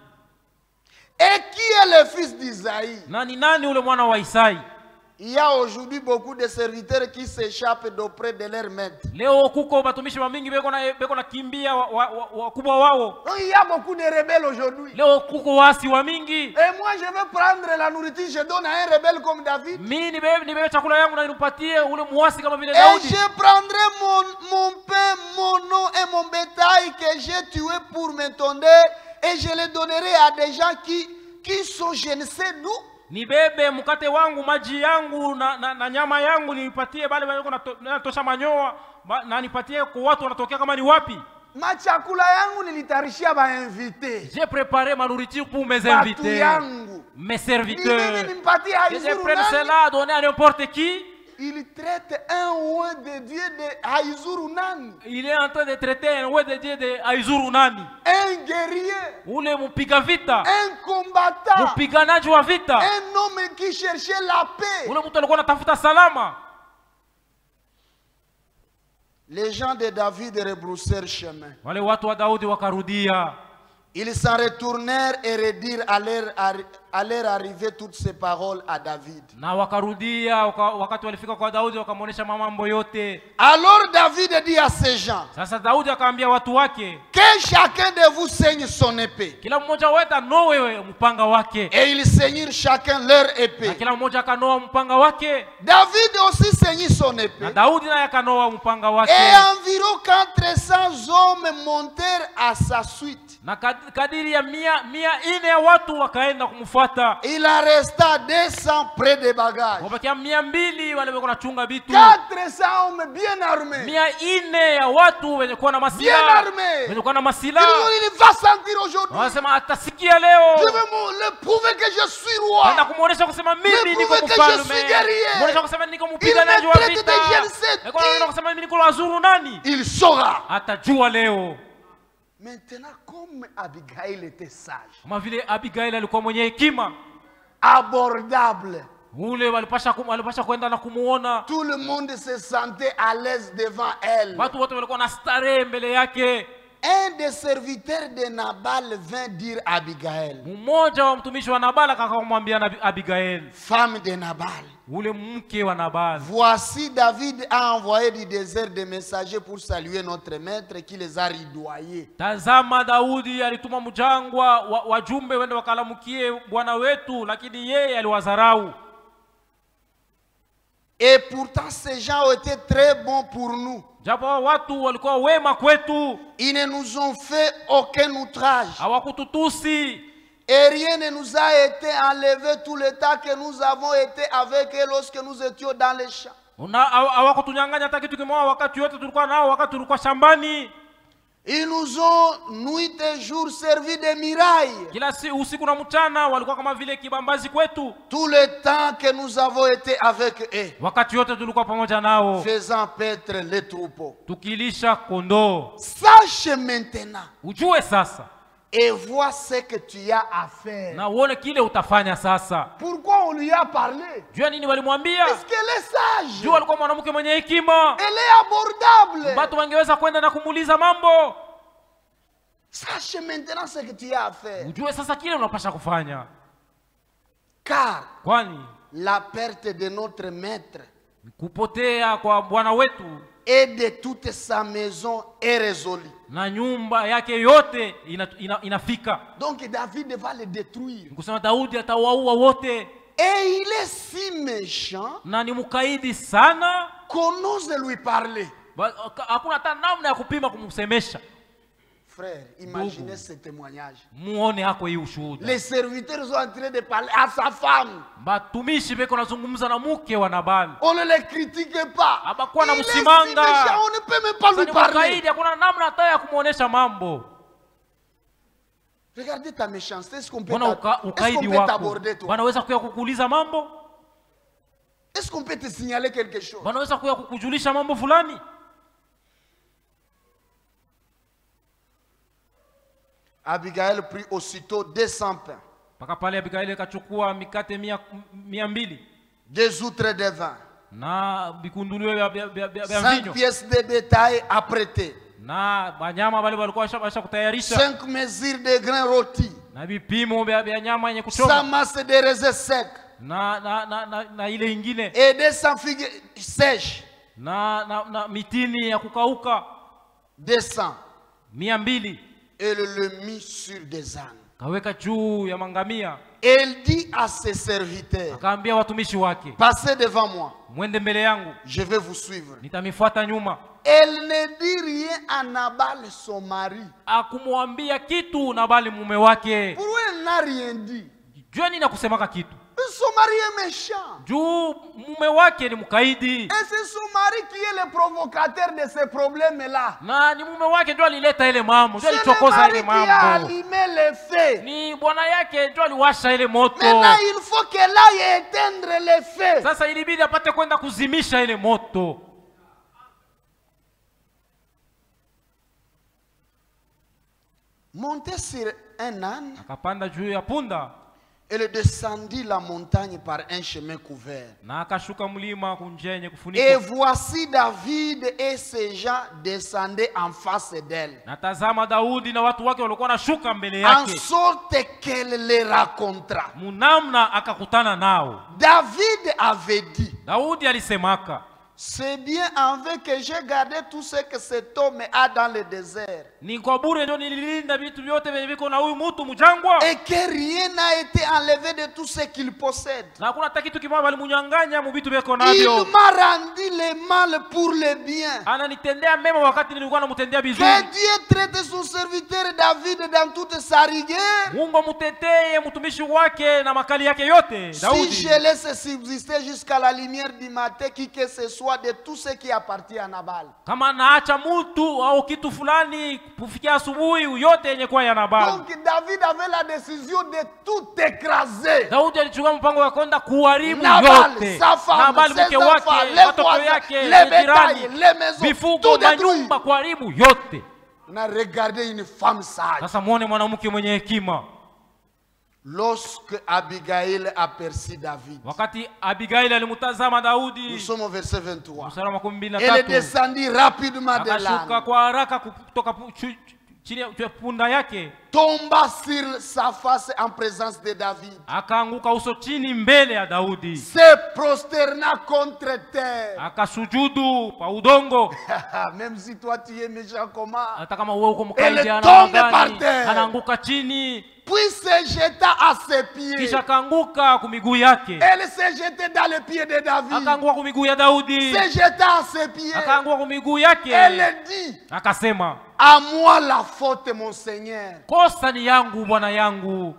Et qui est le fils d'Isaïe? Nani ule mwana wa Isai? Il y a aujourd'hui beaucoup de serviteurs qui s'échappent d'auprès de leur maître. Leo kuko batumishi mingi beko na kimbia wakubwa wao. Il y a beaucoup de rebelles aujourd'hui. Leo kuko wasi wa mingi. Et moi je veux prendre la nourriture, je donne à un rebelle comme David. Mimi nibebe chakula yangu na nimpatie ule muasi kama vile Et Daudi. je prendrai mon pain, mon eau et mon bétail que j'ai tué pour me tondeur et je les donnerai à des gens qui sont je ne sais d'où. Nibebe mkate wangu, maji yangu na nyama yangu nipatie bale wale natosha manyoa na nipatie kwa watu wanatokea kama ni wapi. Machakula yangu nilitarishia ba invité. J'ai préparé ma nourriture pour mes invités. Mes serviteurs. J'ai pris cela à donner à n'importe qui. Il traite un oué de Dieu de Aizurunani. Il est en train de traiter un oué de Dieu de Aizurunani. Un guerrier. Ule mupiga vita. Un combattant. Mupiganaji wa vita. Un homme qui cherchait la paix. Ule mtu alikuwa anatafuta salama. Les gens de David rebroussèrent chemin. Wale watu wa Daudi wakarudia. Ils s'en retournèrent et redirent à leur arrivée toutes ces paroles à David. Na wakarudia wakati walifika kwa Daudi wakamuonesha mambo yote. Alors David dit à ces gens, Sasa Daudi akaambia watu wake, que chacun de vous saigne son épée. kila mmoja wetu anoe mpanga wake. Et ils saignirent chacun leur Na épée. kila mmoja akanoa mpanga wake. David aussi saignit son Na épée. Daudi naye akanoa mpanga wake. Et environ 400 hommes montèrent à sa suite. Na kadiri ya mia ine ya watu wakaenda kumfuata. Il en resta 200 près des bagages. Wabakia 200 wale wako nachunga vitu. 400 hommes bien armés. 400 ya watu wenye kuwa na Bien masilaha. armés. Wenye kuwa na Il masilaha. dit, il va sentir aujourd'hui. Wanasema atasikia leo. Je vais le prouver que je suis roi. Kwenda kumuonesha kusema mimi niko prouver que je mfalme. suis guerrier. Kumuonesha kusema niko Il mpiganaji me wa traite vita. de je ne sais Na kwenda qui. kusema mimi niko wazuru nani? Il saura. Atajua leo. Maintenant, comme Abigail était sage, Kama vile Abigail alikuwa mwenye hekima. abordable, Ule walipasha kwenda na kumuona. tout le monde se sentait à l'aise devant elle. Watu wote walikuwa na starehe mbele yake. Un des serviteurs de Nabal vint dire à Abigail, Mmoja wa mtumishi wa Nabal akamwambia Abigail, femme de Nabal, ule mke wa Nabal, voici David a envoyé du désert des messagers pour saluer notre maître qui les a ridoyés. tazama Daudi alituma mjangwa wajumbe wende wakalamukie bwana wetu, lakini yeye aliwadharau. Et pourtant ces gens ont été très bons pour nous. Japo watu walikuwa wema kwetu, Ils ne nous ont fait aucun outrage. hawakututusi. Et rien ne nous a été enlevé tout le temps que nous avons été avec eux lorsque nous étions dans les champs. Hawakutunyang'anya hata kitu kimoja wakati wote tulikuwa nao, wakati tulikuwa shambani. Ils nous ont nuit et jour servi de mirailles. Kila usiku na mchana walikuwa kama vile kibambazi kwetu. Tout le temps que nous avons été avec eux, Wakati wote tulikuwa pamoja nao, faisant paître les troupeaux. tukilisha kondoo. Sache maintenant Ujue sasa et vois ce que tu as à faire. na uone kile utafanya sasa. Pourquoi on lui a parlé? Jua nini walimwambia? Parce qu'elle est sage. Jua alikuwa mwanamke mwenye hekima. Elle est abordable. Watu wangeweza kwenda na kumuuliza mambo. Sache maintenant ce que tu as à faire. Ujue sasa kile unapasha kufanya. Car Kwani la perte de notre maître kupotea kwa bwana wetu et de toute sa maison est résolue. na nyumba yake yote inafika. Donc David va le détruire. Kusema Daudi atawaua wote. Et il est si méchant Na ni mkaidi sana. qu'on ose lui parler. Hakuna hata namna ya kupima kumsemesha. Frère, imaginez ce témoignage. Muone hako hii ushuhuda. Les serviteurs sont en train de parler à sa femme. Batumishi beko nazungumza na mke wa Nabal. On ne le critique pas. Abakuwa Il na est si msimanga. méchant, on ne peut même pas lui parler. Mkaidi hakuna namna hata ya kumuonesha mambo. Regardez ta méchanceté. Est-ce qu'on peut Ukaidi wako t'aborder toi? wanaweza kuya kukuuliza mambo? Est-ce qu'on peut te signaler quelque chose? Wanaweza kuya kukujulisha mambo fulani? Abigail prit aussitôt 200 pains, Paka pale Abigaili akachukua mikate 200 2 outres de vin, na bikundulio vya 5 vinyo pièces de bétail à prêter, na wanyama wale walikuwa washa kutayarisha 5 mesures de grains rôtis, na vipimo vya nyama yenye 100 kuchoma masses de raisins secs na ile ingine et 200 figues sèches. na mitini ya kukauka 200. 200. Et le mit sur des ânes. Kaweka juu ya mangamia. Elle dit à ses serviteurs, Akaambia watumishi wake, passez devant moi, mwende mbele yangu, je vais vous suivre. nitamifuata nyuma. Elle ne dit rien à Nabal son mari. Akumwambia kitu Nabali mume wake. Pourquoi elle n'a rien dit? Jua nini nakusemaka kitu? Son mari est méchant. Juu mume wake ni mkaidi. Et c'est son mari qui est le provocateur de ces problèmes-là. Na ni mume wake ndio alileta ile mambo, ndio C'est le alichokoza mari ile qui a mambo. allumé le feu. Ni bwana yake ndio aliwasha ile moto. Maintenant, il faut qu'elle aille éteindre le feu. Sasa ilibidi apate kwenda kuzimisha ile moto. Monter sur un âne Akapanda juu ya punda Elle descendit la montagne par un chemin couvert. Na akashuka mlima kunjia yenye Et kufunikwa. voici David et ses gens descendaient en face d'elle, Na tazama Daudi na watu wake walikuwa nashuka mbele en yake. sorte qu'elle les rencontra. Munamna akakutana nao. David avait dit, Daudi alisemaka, c'est bien en vain que j'ai gardé tout ce que cet homme a dans le désert, ni kwa bure ndio nililinda vitu vyote vyenye viko na huyu mtu mjangwa. et que rien n'a été enlevé de tout ce qu'il possède. Na hakuna hata kitu kimoja walimunyang'anya mu vitu vyako Il navyo. m'a rendu le mal pour le bien. Ananitendea mema wakati nilikuwa namtendea Que vizuri. Dieu traite son serviteur David dans toute sa rigueur. Mungu amutetee mtumishi wake na makali yake yote. Si Daudi, je laisse subsister jusqu'à la lumière du matin, qui que ce soit de tout ce qui appartient à Nabal. kama naacha mtu au kitu fulani kufikia asubuhi yote yenye kwa ya Nabali. Donc David avait la décision de tout écraser. Daudi alichukua mpango wa kwenda kuharibu Nabal, yote. sa femme, Nabali ses mke enfants, wake, les watoto voisins, yake, les bétails, jirani, les maisons, mifugo, tout détruit. manyumba, kuharibu yote. On a regardé une femme sage. Sasa muone mwanamke mwenye hekima. Lorsque Abigail aperçut David, Wakati Abigail alimtazama nous Daudi, sommes au verset 23. mstari wa 13, Elle descendit rapidement de akashuka l'âne, kwa haraka kutoka chini ya punda yake, tomba sur sa face en présence de David, akaanguka uso chini mbele ya Daudi, se prosterna contre terre. akasujudu pa udongo. Même si toi tu es méchant comment, Hata kama wewe uko Elle mkaidi, tombe ana par gani, terre. anaanguka chini, puis se jeta à ses pieds. kisha akaanguka kwa miguu yake, Elle s'est jetée dans les pieds de David, akaanguka kwa miguu ya Daudi, se jeta à ses pieds. akaanguka kwa miguu yake, Elle dit, akasema, à moi la faute mon Seigneur. kosa ni yangu bwana yangu.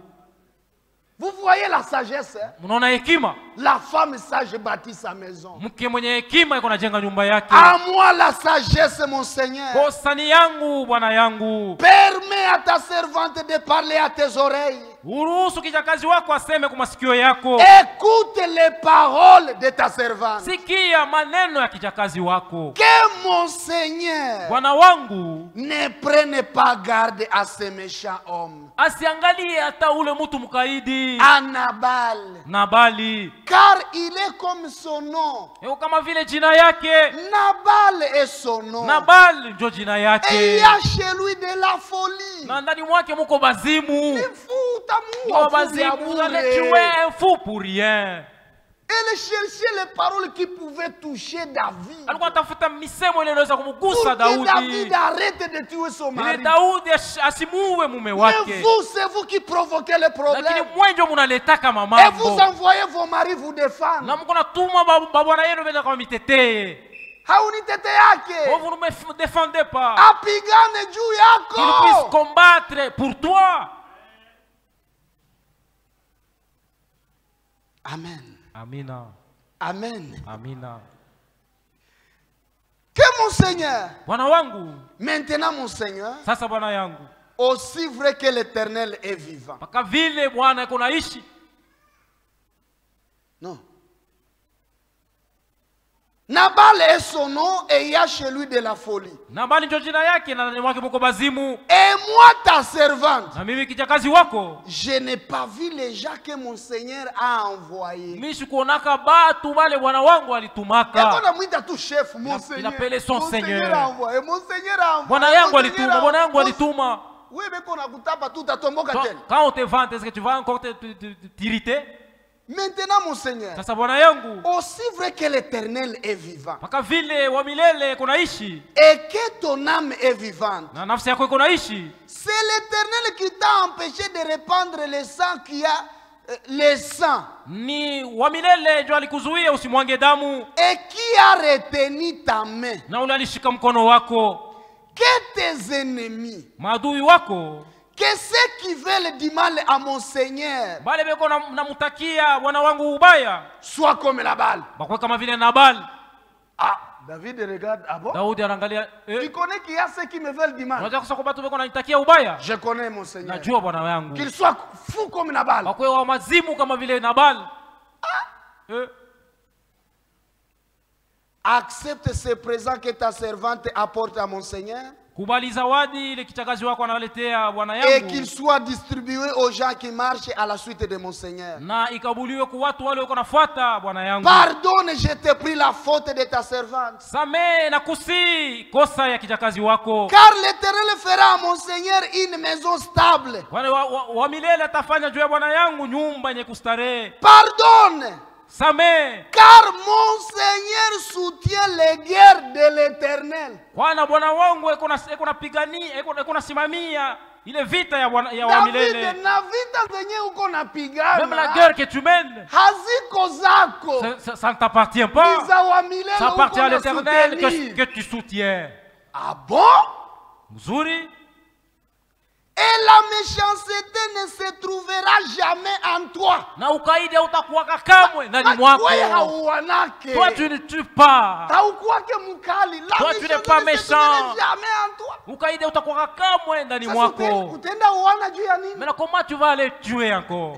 Vous voyez la sagesse, hein? Mnaona hekima? La femme sage bâtit sa maison. Mke mwenye hekima yuko anajenga nyumba yake. À moi la sagesse mon Seigneur. Kosa ni yangu bwana yangu. Permets à ta servante de parler à tes oreilles. Uruhusu kijakazi wako aseme kwa masikio yako. Écoute les paroles de ta servante. Sikia maneno ya kijakazi wako. Que mon Seigneur Bwana wangu ne prenne pas garde à ce méchant homme, asiangalie hata ule mtu mkaidi à Nabal, Nabali. car il est comme son nom. Eo kama vile jina yake. Nabal est son nom. Nabali ndio jina Et il yake. y a chez lui de la folie. Na ndani mwake muko bazimu. Il fout Kwa amour. bazimu anajua fou pour rien. Elle cherchait les paroles qui pouvaient toucher David. Alikuwa atafuta misemo ile inaweza Pour kumgusa que David Daudi. arrête de tuer son Ile mari. Daudi asimuue mume Mais wake. vous, c'est vous qui provoquez les Lakini problèmes. mwenjo munaletaka Et vous mamambo. envoyez vos maris vous défendre. Na mko natuma babwana yenu vile kama mitetee. Haunitete yake. Vous ne me défendez pas. Apigane juu Qu'il puisse yako. combattre pour toi. Amen. Amina. Amen. Amina. Que mon Seigneur, Bwana wangu, maintenant mon Seigneur, sasa bwana yangu, aussi vrai que l'Éternel est vivant. mpaka vile Bwana yuko naishi. Non. Nabal est son nom et il y a chez lui de la folie. Nabali ndio jina yake na ndani mwake muko bazimu. Et moi, ta servante, Na mimi kijakazi wako, je n'ai pas vu les gens que mon Seigneur a envoyés. mimi sikuonaka batu wale bwana wangu Et alitumaka. on a mis à tout chef, mon Il Seigneur. appelait son Mon Seigneur. a envoyé, mon Seigneur a envoyé. Bwana mon yangu Seigneur alituma, a bwana yangu envoyé. alituma. Oui, mais qu'on a goûté pas tout à ton boca tel. Quand on te vante, est-ce que tu vas encore t'irriter? Maintenant, mon Seigneur, Sasa bwana yangu, aussi vrai que l'Éternel est vivant mpaka vile wa milele kunaishi et que ton âme est vivante, na nafsi yako iko naishi, c'est l'Éternel qui t'a empêché de répandre le sang qui a le sang ni wa milele ndio alikuzuia usimwange damu, et qui a retenu ta main. na ule alishika mkono wako. Que tes ennemis, Maadui wako que ceux qui veulent du mal à mon Seigneur bale beko namutakia bwana wangu ubaya, soient comme la balle. bakwe kama vile Nabali. Ah, David regarde, ah bon? Daudi anaangalia, Tu connais qu'il y a ceux qui me veulent du mal. unajua kusema batu beko nanitakia ubaya? Je connais mon Seigneur. Najua bwana wangu, Qu'ils soient fous comme Nabal. bakwe wa mazimu kama vile Nabali. Accepte ce présent que ta servante apporte à mon Seigneur. kubali zawadi ile kichakazi wako analetea bwana et yangu, qu'il soit distribué aux gens qui marchent à la suite de mon Seigneur. na ikabuliwe kwa watu wale wako nafuata bwana yangu. Pardonne, je t'ai pris la faute de ta servante. Samee na kusi kosa ya kichakazi wako, Car l'Éternel fera à mon Seigneur une maison stable. kwani wa milele atafanya juu ya bwana yangu nyumba yenye kustarehe. Pardonne, Samee, car mon Seigneur soutient les guerres de l'Éternel. kwana bwana wangu eko nasimamia ile vita ya wa David, milele. na vita zenye uko Même la napigana guerre que tu mènes, haziko zako, ça ne t'appartient pas. ni za wa milele Ça appartient à uko l'Éternel nasoutenir. que tu soutiens. Ah bon? Mzuri. Et la méchanceté ne se trouvera jamais en toi. Na ukaidi hautakuwaka kamwe ndani mwako. Wewe hauanake. Toi tu ne tues pas. Haukuwake mkali. La Toi, tu n'es méchanceté pas ne se méchant. trouvera jamais en toi. Ukaidi hautakuwaka kamwe ndani Sasa mwako. utenda uana juu ya nini? Mais comment tu vas aller tuer encore?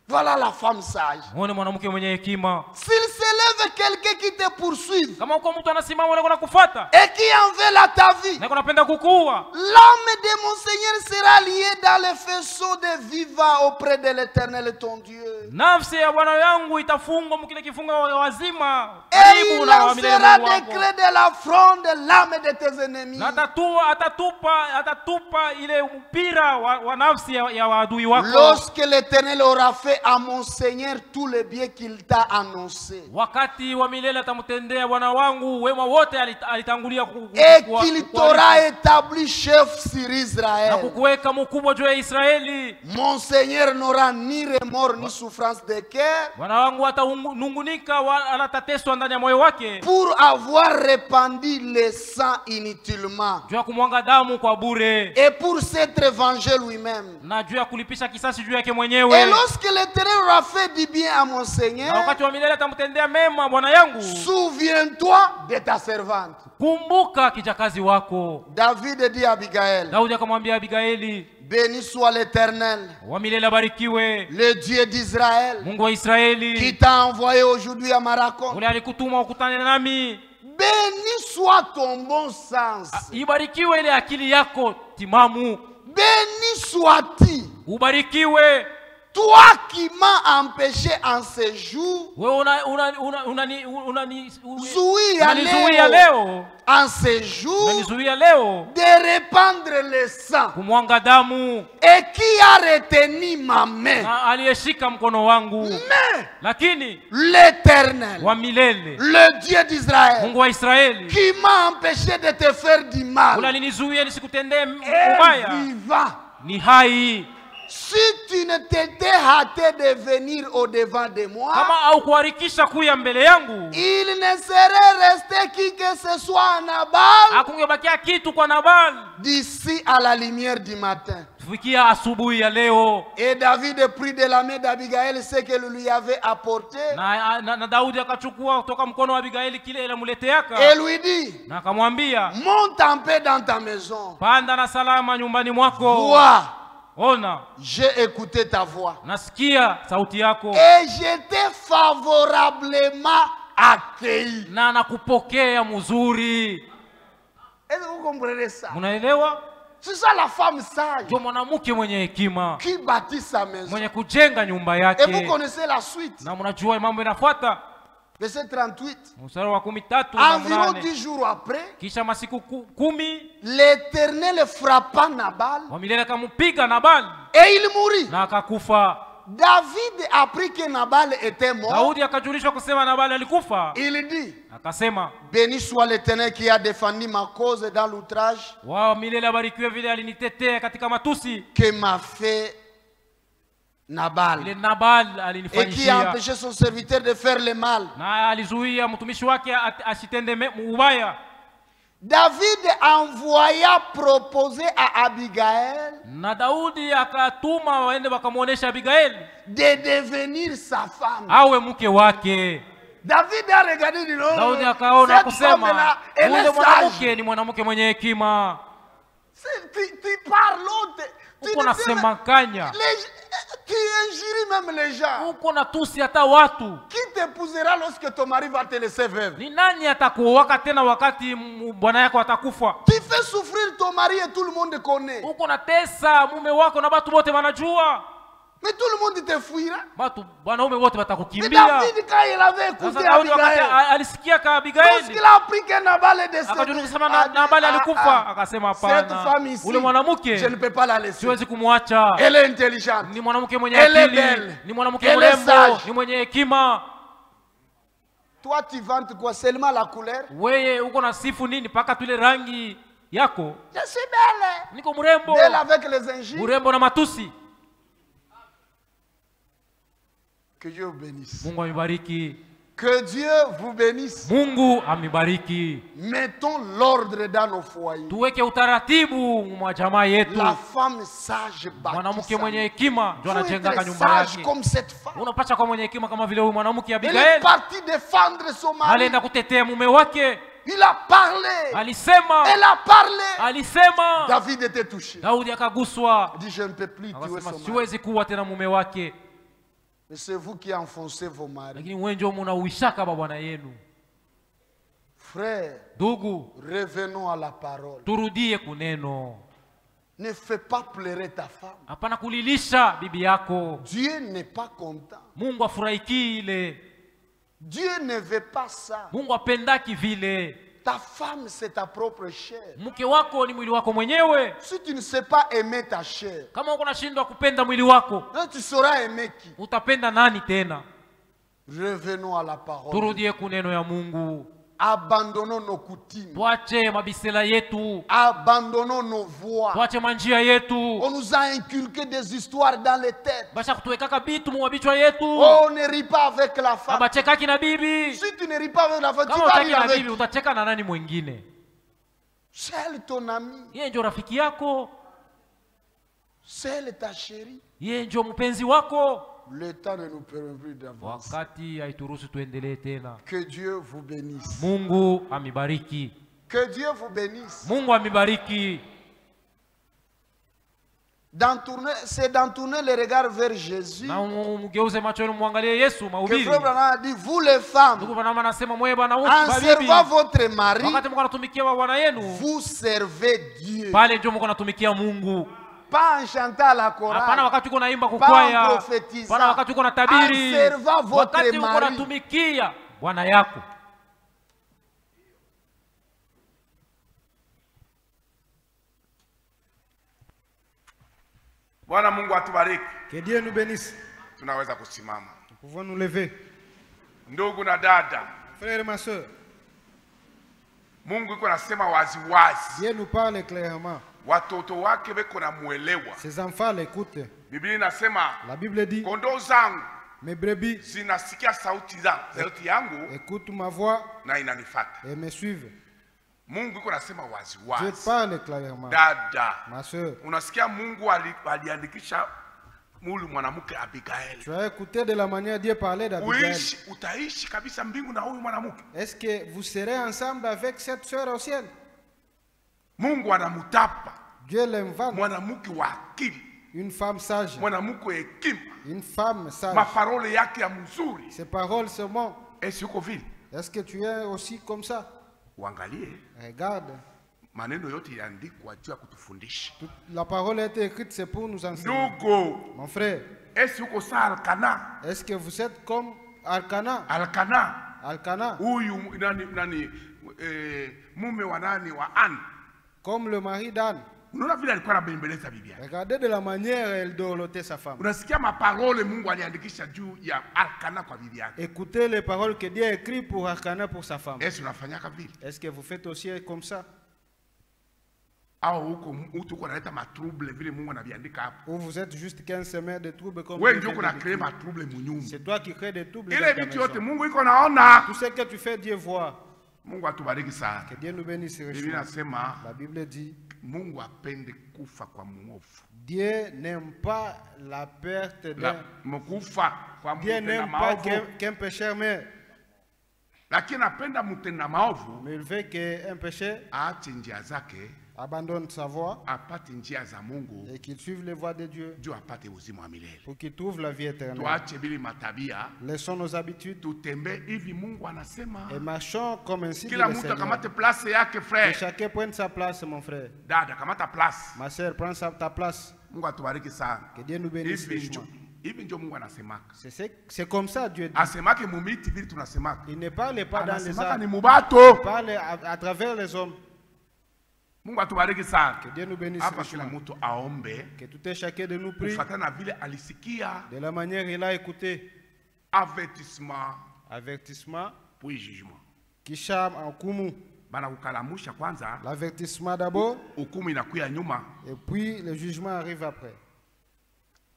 Voilà la femme sage. Muone mwanamke mwenye hekima. S'il s'élève quelqu'un qui te poursuive Kama uko mtu anasimama wala kunakufuata et qui en veut à ta vie, na kunapenda kukuua, l'âme de mon Seigneur sera liée dans les faisceaux de vivants auprès de l'Éternel ton Dieu. nafsi ya bwana yangu itafungwa mkile kifunga wazima Et karibu il na lancera milele des wako. cris de la fronde l'âme de tes ennemis. Na atatupa ile mpira wa nafsi ya waadui wako. Lorsque l'Éternel aura fait à mon Seigneur tout le bien qu'il t'a annoncé, Wakati wa milele atamtendea bwana wangu wema wote alitangulia et qu'il t'aura établi chef sur na Israël, kukuweka mkubwa juu ya Israeli, mon Seigneur n'aura ni remords ni souffrance de cœur bwana wangu atanungunika wala atateswa ndani ya moyo wake pour avoir répandu le sang inutilement juu ya kumwanga damu kwa bure et pour s'être vengé lui-même. na juu ya kulipisha kisasi juu yake Et mwenyewe. lorsque l'Éternel aura fait du bien à mon Na Seigneur, wakati wa milele atamtendea mema bwana yangu, souviens-toi de ta servante. kumbuka kijakazi wako. David dit à Abigail, Daudi akamwambia Abigaili, béni soit l'Éternel, wa milele abarikiwe le Dieu d'Israël, Mungu wa Israeli, qui t'a envoyé aujourd'hui à ma rencontre. ule alikutuma ukutane nami. Béni soit ton bon sens. Ibarikiwe ile akili yako timamu, Béni sois-tu, ubarikiwe toi qui m'as empêché en ce jour, wewe unanizuia leo, en ce jour, unanizuia leo de répandre le sang, kumwanga damu, et qui a retenu ma main. na aliyeshika mkono wangu. Mais Lakini l'Éternel, wa milele, le Dieu d'Israël, Mungu wa Israeli, qui m'a empêché de te faire du ule mal, alinizuia nisikutendee est ubaya, vivant. ni hai. Si tu ne t'étais hâté de venir au-devant de moi, Kama au kuharikisha kuya mbele yangu, il ne serait resté qui que ce soit à Nabal hakungebakia kitu kwa Nabal d'ici à la lumière du matin. kufikia asubuhi ya leo. Et David prit de la main d'Abigail ce qu'elle lui avait apporté Na Daudi akachukua kutoka mkono wa Abigaili kile ilamuleteaka et lui dit, na akamwambia, monte en paix dans ta maison. panda na salama nyumbani mwako. Vois, Ona, j'ai écouté ta voix nasikia sauti yako et j'étais favorablement accueilli. na nakupokea mzuri. Est-ce que vous comprenez ça? Munaelewa? C'est ça la femme sage Ndio mwanamke mwenye hekima, qui bâtit sa maison. mwenye kujenga nyumba Et vous yake. connaissez la suite. Na mnajua mambo inafuata. Verset 38. Mstari wa 13 na Environ 8. 10 jours après, Kisha masiku 10 l'Éternel frappa Nabal wa milele akampiga Nabal et il mourut. na akakufa. David apprit que Nabal était mort. Daudi akajulishwa kusema Nabal alikufa. Il dit, Akasema, béni soit l'Éternel qui a défendu ma cause dans l'outrage wa milele abarikiwe vile alinitetea katika matusi que m'a fait Nabal ile Nabal et qui a alinifanyishia, empêché son serviteur de faire le mal. na alizuia mtumishi wake asitende ubaya. David envoya proposer à Abigail Na Daudi akatuma waende wakamuonesha Abigaili de devenir sa femme. awe mke wake. David a regardé et dit, non, Daudi akaona cette kusema femme-là, elle yule est sage. mwanamke ni mwanamke mwenye hekima. Tu parles l'autre. Uko nasema kanya, Tu injures même les gens. uko na tusi hata watu. Qui t'épousera lorsque ton mari va te laisser veuve? Ni nani atakuoa tena wakati bwana yako atakufa? Tu fais souffrir ton mari et tout le monde connaît. Uko natesa mume wako na watu wote wanajua. Mais tout le monde te fuira. Watu wanaume wote Mais watakukimbia. David, quand il avait écouté Sasa Daudi wakati Abigail, alisikia ka Abigaili, lorsqu'il a appris que Nabal est akajua décédé, kusema Nabali alikufa, akasema cette hapana, femme ici, ule mwanamke je ne peux pas la laisser. siwezi kumwacha. Elle est intelligente. Ni mwanamke mwenye Elle est akili, belle. ni mwanamke Elle est mrembo, sage. ni mwenye hekima. Toi, tu vantes quoi? Seulement la couleur? Wewe uko na sifu nini paka tule rangi yako? Je suis belle. Niko mrembo. Belle avec les injures. Mrembo na matusi. Que Dieu vous bénisse. Mungu amibariki. Que Dieu vous bénisse. Mungu amibariki. Mettons l'ordre dans nos foyers. Tuweke utaratibu mwa jamaa yetu. La femme sage bâtit Mwanamke sa mwenye maison. hekima ndio Faut anajengaka être nyumba sage yake. comme cette femme. Unapata kwa mwenye hekima kama vile huyu mwanamke Elle est Abigail. partie défendre son mari. Alienda kutetea mume wake. Il a parlé. Alisema. Elle a parlé. Alisema. David était touché. Daudi akaguswa. Il dit, je ne peux plus tuer Akasema son mari. siwezi kuwa tena mume wake. Mais c'est vous qui enfoncez vos maris. Lakini wewe ndio mnauishaka bwana yenu. Frère, Ndugu, revenons à la parole. turudie kuneno. Ne fais pas pleurer ta femme. Hapana kulilisha bibi yako. Dieu n'est pas content. Mungu afurahiki ile. Dieu ne veut pas ça. Mungu apendaki vile. Ta femme, c'est ta propre chair. Mke wako ni mwili wako mwenyewe. Si tu ne sais pas aimer ta chair, Kama uko nashindwa kupenda mwili wako, tu sauras aimer qui? utapenda nani tena? Revenons à la parole. Turudie kuneno ya Mungu. Abandonnons nos coutumes. Tuache mabisela yetu. Abandonnons nos voies. Tuache manjia yetu. On nous a inculqué des histoires dans les têtes. Basha kutuwekaka bitu mu bichwa yetu. Oh, ne ris pas avec la femme. Abachekaki na bibi. Si tu ne ris pas avec la femme, tu Kama vas utaki rire na avec bibi utacheka na nani mwingine? C'est ton ami. Yeye ndio rafiki yako. C'est ta chérie. Yeye ndio mpenzi wako. Le temps ne nous permet plus d'avancer. Wakati haituruhusu tuendelee tena. Que Dieu vous bénisse. Mungu amibariki. Que Dieu vous bénisse. Mungu amibariki. C'est d'entourner les regards vers Jésus. Na mgeuze macho yenu muangalie Yesu Que mahubiri. Frère Branham a dit, vous les femmes, Ndugu Branham anasema mwe bwana en wote bibi. servant votre mari, Wakati mko natumikia bwana yenu, vous servez Dieu. pale ndio mko natumikia Mungu. Pas en chantant à la Hapana chorale. wakati uko naimba Pas en kukwaya. prophétisant. Hapana wakati uko natabiri. En servant votre Wakati uko mari. natumikia bwana yako. Bwana Mungu atubariki. Que Dieu nous bénisse. Tunaweza kusimama. Nous pouvons nous lever. Ndugu na dada, Frère et ma soeur, Mungu iko nasema wazi wazi. Dieu nous parle clairement. Watoto wake beko na muelewa. Ses enfants l'écoutent. Biblia inasema La Bible dit, kondoo zangu mes brebis zinasikia sauti yangu écoutent ma voix na inanifuata. et me suivent. Mungu iko nasema wazi Dieu wazi. parle clairement. Dada, Ma soeur, unasikia Mungu aliandikisha mulu mwanamke Abigail. tu as écouté de la manière Dieu parlait d'Abigail. Utaishi kabisa mbingu na huyu mwanamke. Est-ce que vous serez ensemble avec cette soeur au ciel? Mungu anamutapa Dieu l'invente. mwanamke wa akili, Une femme sage. mwanamke hekima, Une femme sage. maparole yake ya mzuri. Ses paroles sont bonnes. Esi uko vile, Est-ce que tu es aussi comme ça? uangalie Regarde. maneno yote yaandikwa juu ya kutufundisha. La parole a été écrite, c'est pour nous enseigner. Ndugu, Mon frère, esi uko saa Alkana? est-ce que vous êtes comme Alkana? Alkana Alkana, huyu mume wa nani wa Anne. comme le mari d'Anne. Unaona vile alikuwa anabembeleza bibi yake. Regardez de la manière elle dorlotait sa femme. Unasikia maparole Mungu aliandikisha juu ya Alkana kwa bibi yake. Écoutez les paroles que Dieu a écrites pour Alkana pour sa femme. Esi unafanyaka vile Est-ce que vous faites aussi comme ça? au huko mtu uko analeta matrouble vile Mungu anaviandika hapo? Ou vous êtes juste qu'un semeur de troubles comme Wewe Dieu ndio vient kuna de créer l'écrire. matrouble munyumba. C'est toi qui crée des troubles. Ile dans ta vitu yote maison. Mungu iko naona. Tout ce que tu fais, Dieu voit. Mungu atubariki sana. Que Dieu nous bénisse Biblia richement. inasema La Bible dit, Mungu apende kufa kwa muovu. Dieu n'aime pas la perte d'un. Mkufa kwa Dieu mtenda n'aime pas maovu, qu'un pécheur meure, lakini anapenda mtenda maovu mais il veut qu'un pécheur aache njia zake abandonne sa voie apate njia za Mungu et qu'il suive les voies de Dieu juu apate uzima wa milele. pour qu'il trouve la vie éternelle. Tuache bili matabia, Laissons nos habitudes tutembe hivi Mungu anasema. et marchons comme ainsi dit Kila le mtu Seigneur. akamate place yake Que frère. chacun prenne sa place, mon frère. Dada kamata place. Ma sœur, prends ta place. Mungu atubariki sana. Que Dieu nous bénisse Hivi richement. ndio Mungu anasemaka. C'est comme ça Dieu dit. Asemake mumiti vile tunasemaka. Il ne parle pas dans les Anasemaka ni arbres. mubato. Il parle à travers les hommes. Mungu atubariki sana. Que Dieu nous bénisse Hapa kila richement. mtu aombe Que tout un chacun de nous prie kufuatana na vile alisikia de la manière il a écouté. avertissement Avertissement. puis jugement. Kisha hukumu. Bana kukalamusha kwanza, L'avertissement d'abord hukumu inakuya nyuma. et puis le jugement arrive après.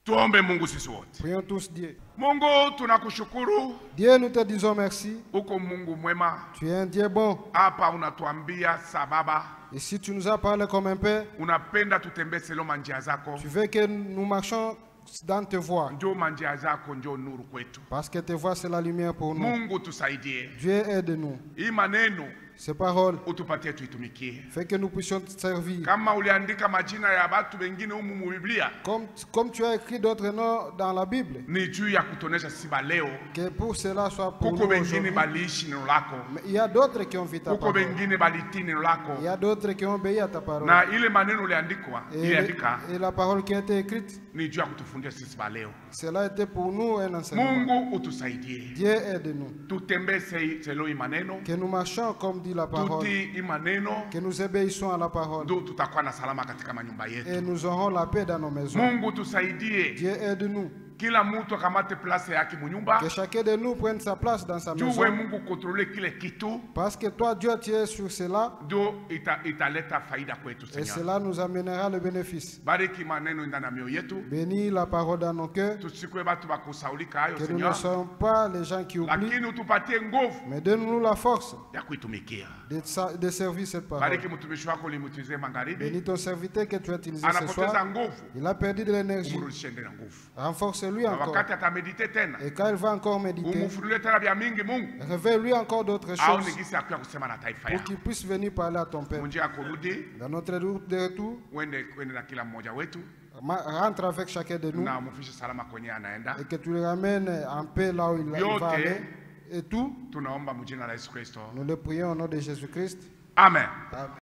Tuombe Mungu sisi wote. Prions tous Dieu. Mungu tunakushukuru, Dieu, nous te disons merci. uko Mungu mwema. Tu es un Dieu bon. Hapa unatuambia sababa Et si tu nous as parlé comme un père, unapenda tutembee selo manjia zako. tu veux que nous marchons dans tes voies. Njoo manjia zako, njoo nuru kwetu. Parce que tes voies, c'est la lumière pour nous. Mungu tusaidie. Dieu aide-nous. Hii maneno Ces paroles, utupatie tuitumikie. fait que nous puissions te servir. Kama uliandika majina ya watu wengine humu mu Biblia, Comme tu as écrit d'autres noms dans la Bible, ni juu ya kutonesha siba leo. que pour cela soit pour nous Kuko wengine aujourd'hui. baliishi neno lako. Mais il y a d'autres qui ont vu ta Kuko parole. wengine balitii neno lako. Il y a d'autres qui ont obéi à ta parole. Na ile maneno uliandikwa, iliandika Et la parole qui a été écrite, ni juu ya kutufundisha sisi ba leo. cela était pour nous un enseignement. Mungu utusaidie. Dieu aide-nous. Tutembee selo hii maneno. Que nous marchions comme dit la parole. Tutii hii maneno. Que nous obéissons à la parole. Ndio tutakuwa na salama katika manyumba Et yetu. nous aurons la paix dans nos maisons. Mungu tusaidie. Dieu aide-nous. Kila mtu akamate place yake munyumba. Que chacun de nous prenne sa place dans sa Juu we maison. Mungu kontrole kile kitu. Parce que toi, Dieu, tu es sur cela. Ndio italeta faida kwetu, Et Seigneur. cela nous amènera le bénéfice. Bariki maneno ndani ya mioyo yetu. Bénis la parole dans nos cœurs. Tusikwe batu bakusaulika hayo, Que nous ne Seigneur. soyons pas les gens qui oublient. Lakini utupatie nguvu Mais donne-nous la force ya kuitumikia. de servir cette parole. Bariki mtumishi wako ulimutizie magharibi. Bénis ton serviteur que tu as utilisé ce Anapoteza soir. nguvu. Il a perdu de l'énergie. Umrudishe ndani ya nguvu. Renforce-lui Na encore. wakati atamedite tena, Et quand il va encore méditer, umufunulie tena vya mingi Mungu. révèle-lui encore d'autres Au choses nigisi akuya kusema na taifa pour yako. qu'il puisse venir parler à ton Père. Munjia ya kurudi, Dans notre route de retour, uende na kila mmoja wetu rentre avec chacun de nous na umufishe salama kwenye anaenda. et que tu le ramènes en paix là où il va Yote. aller. Et tout, Tunaomba mjina la Yesu Kristo. nous le prions au nom de Jésus-Christ. Amen. Amen.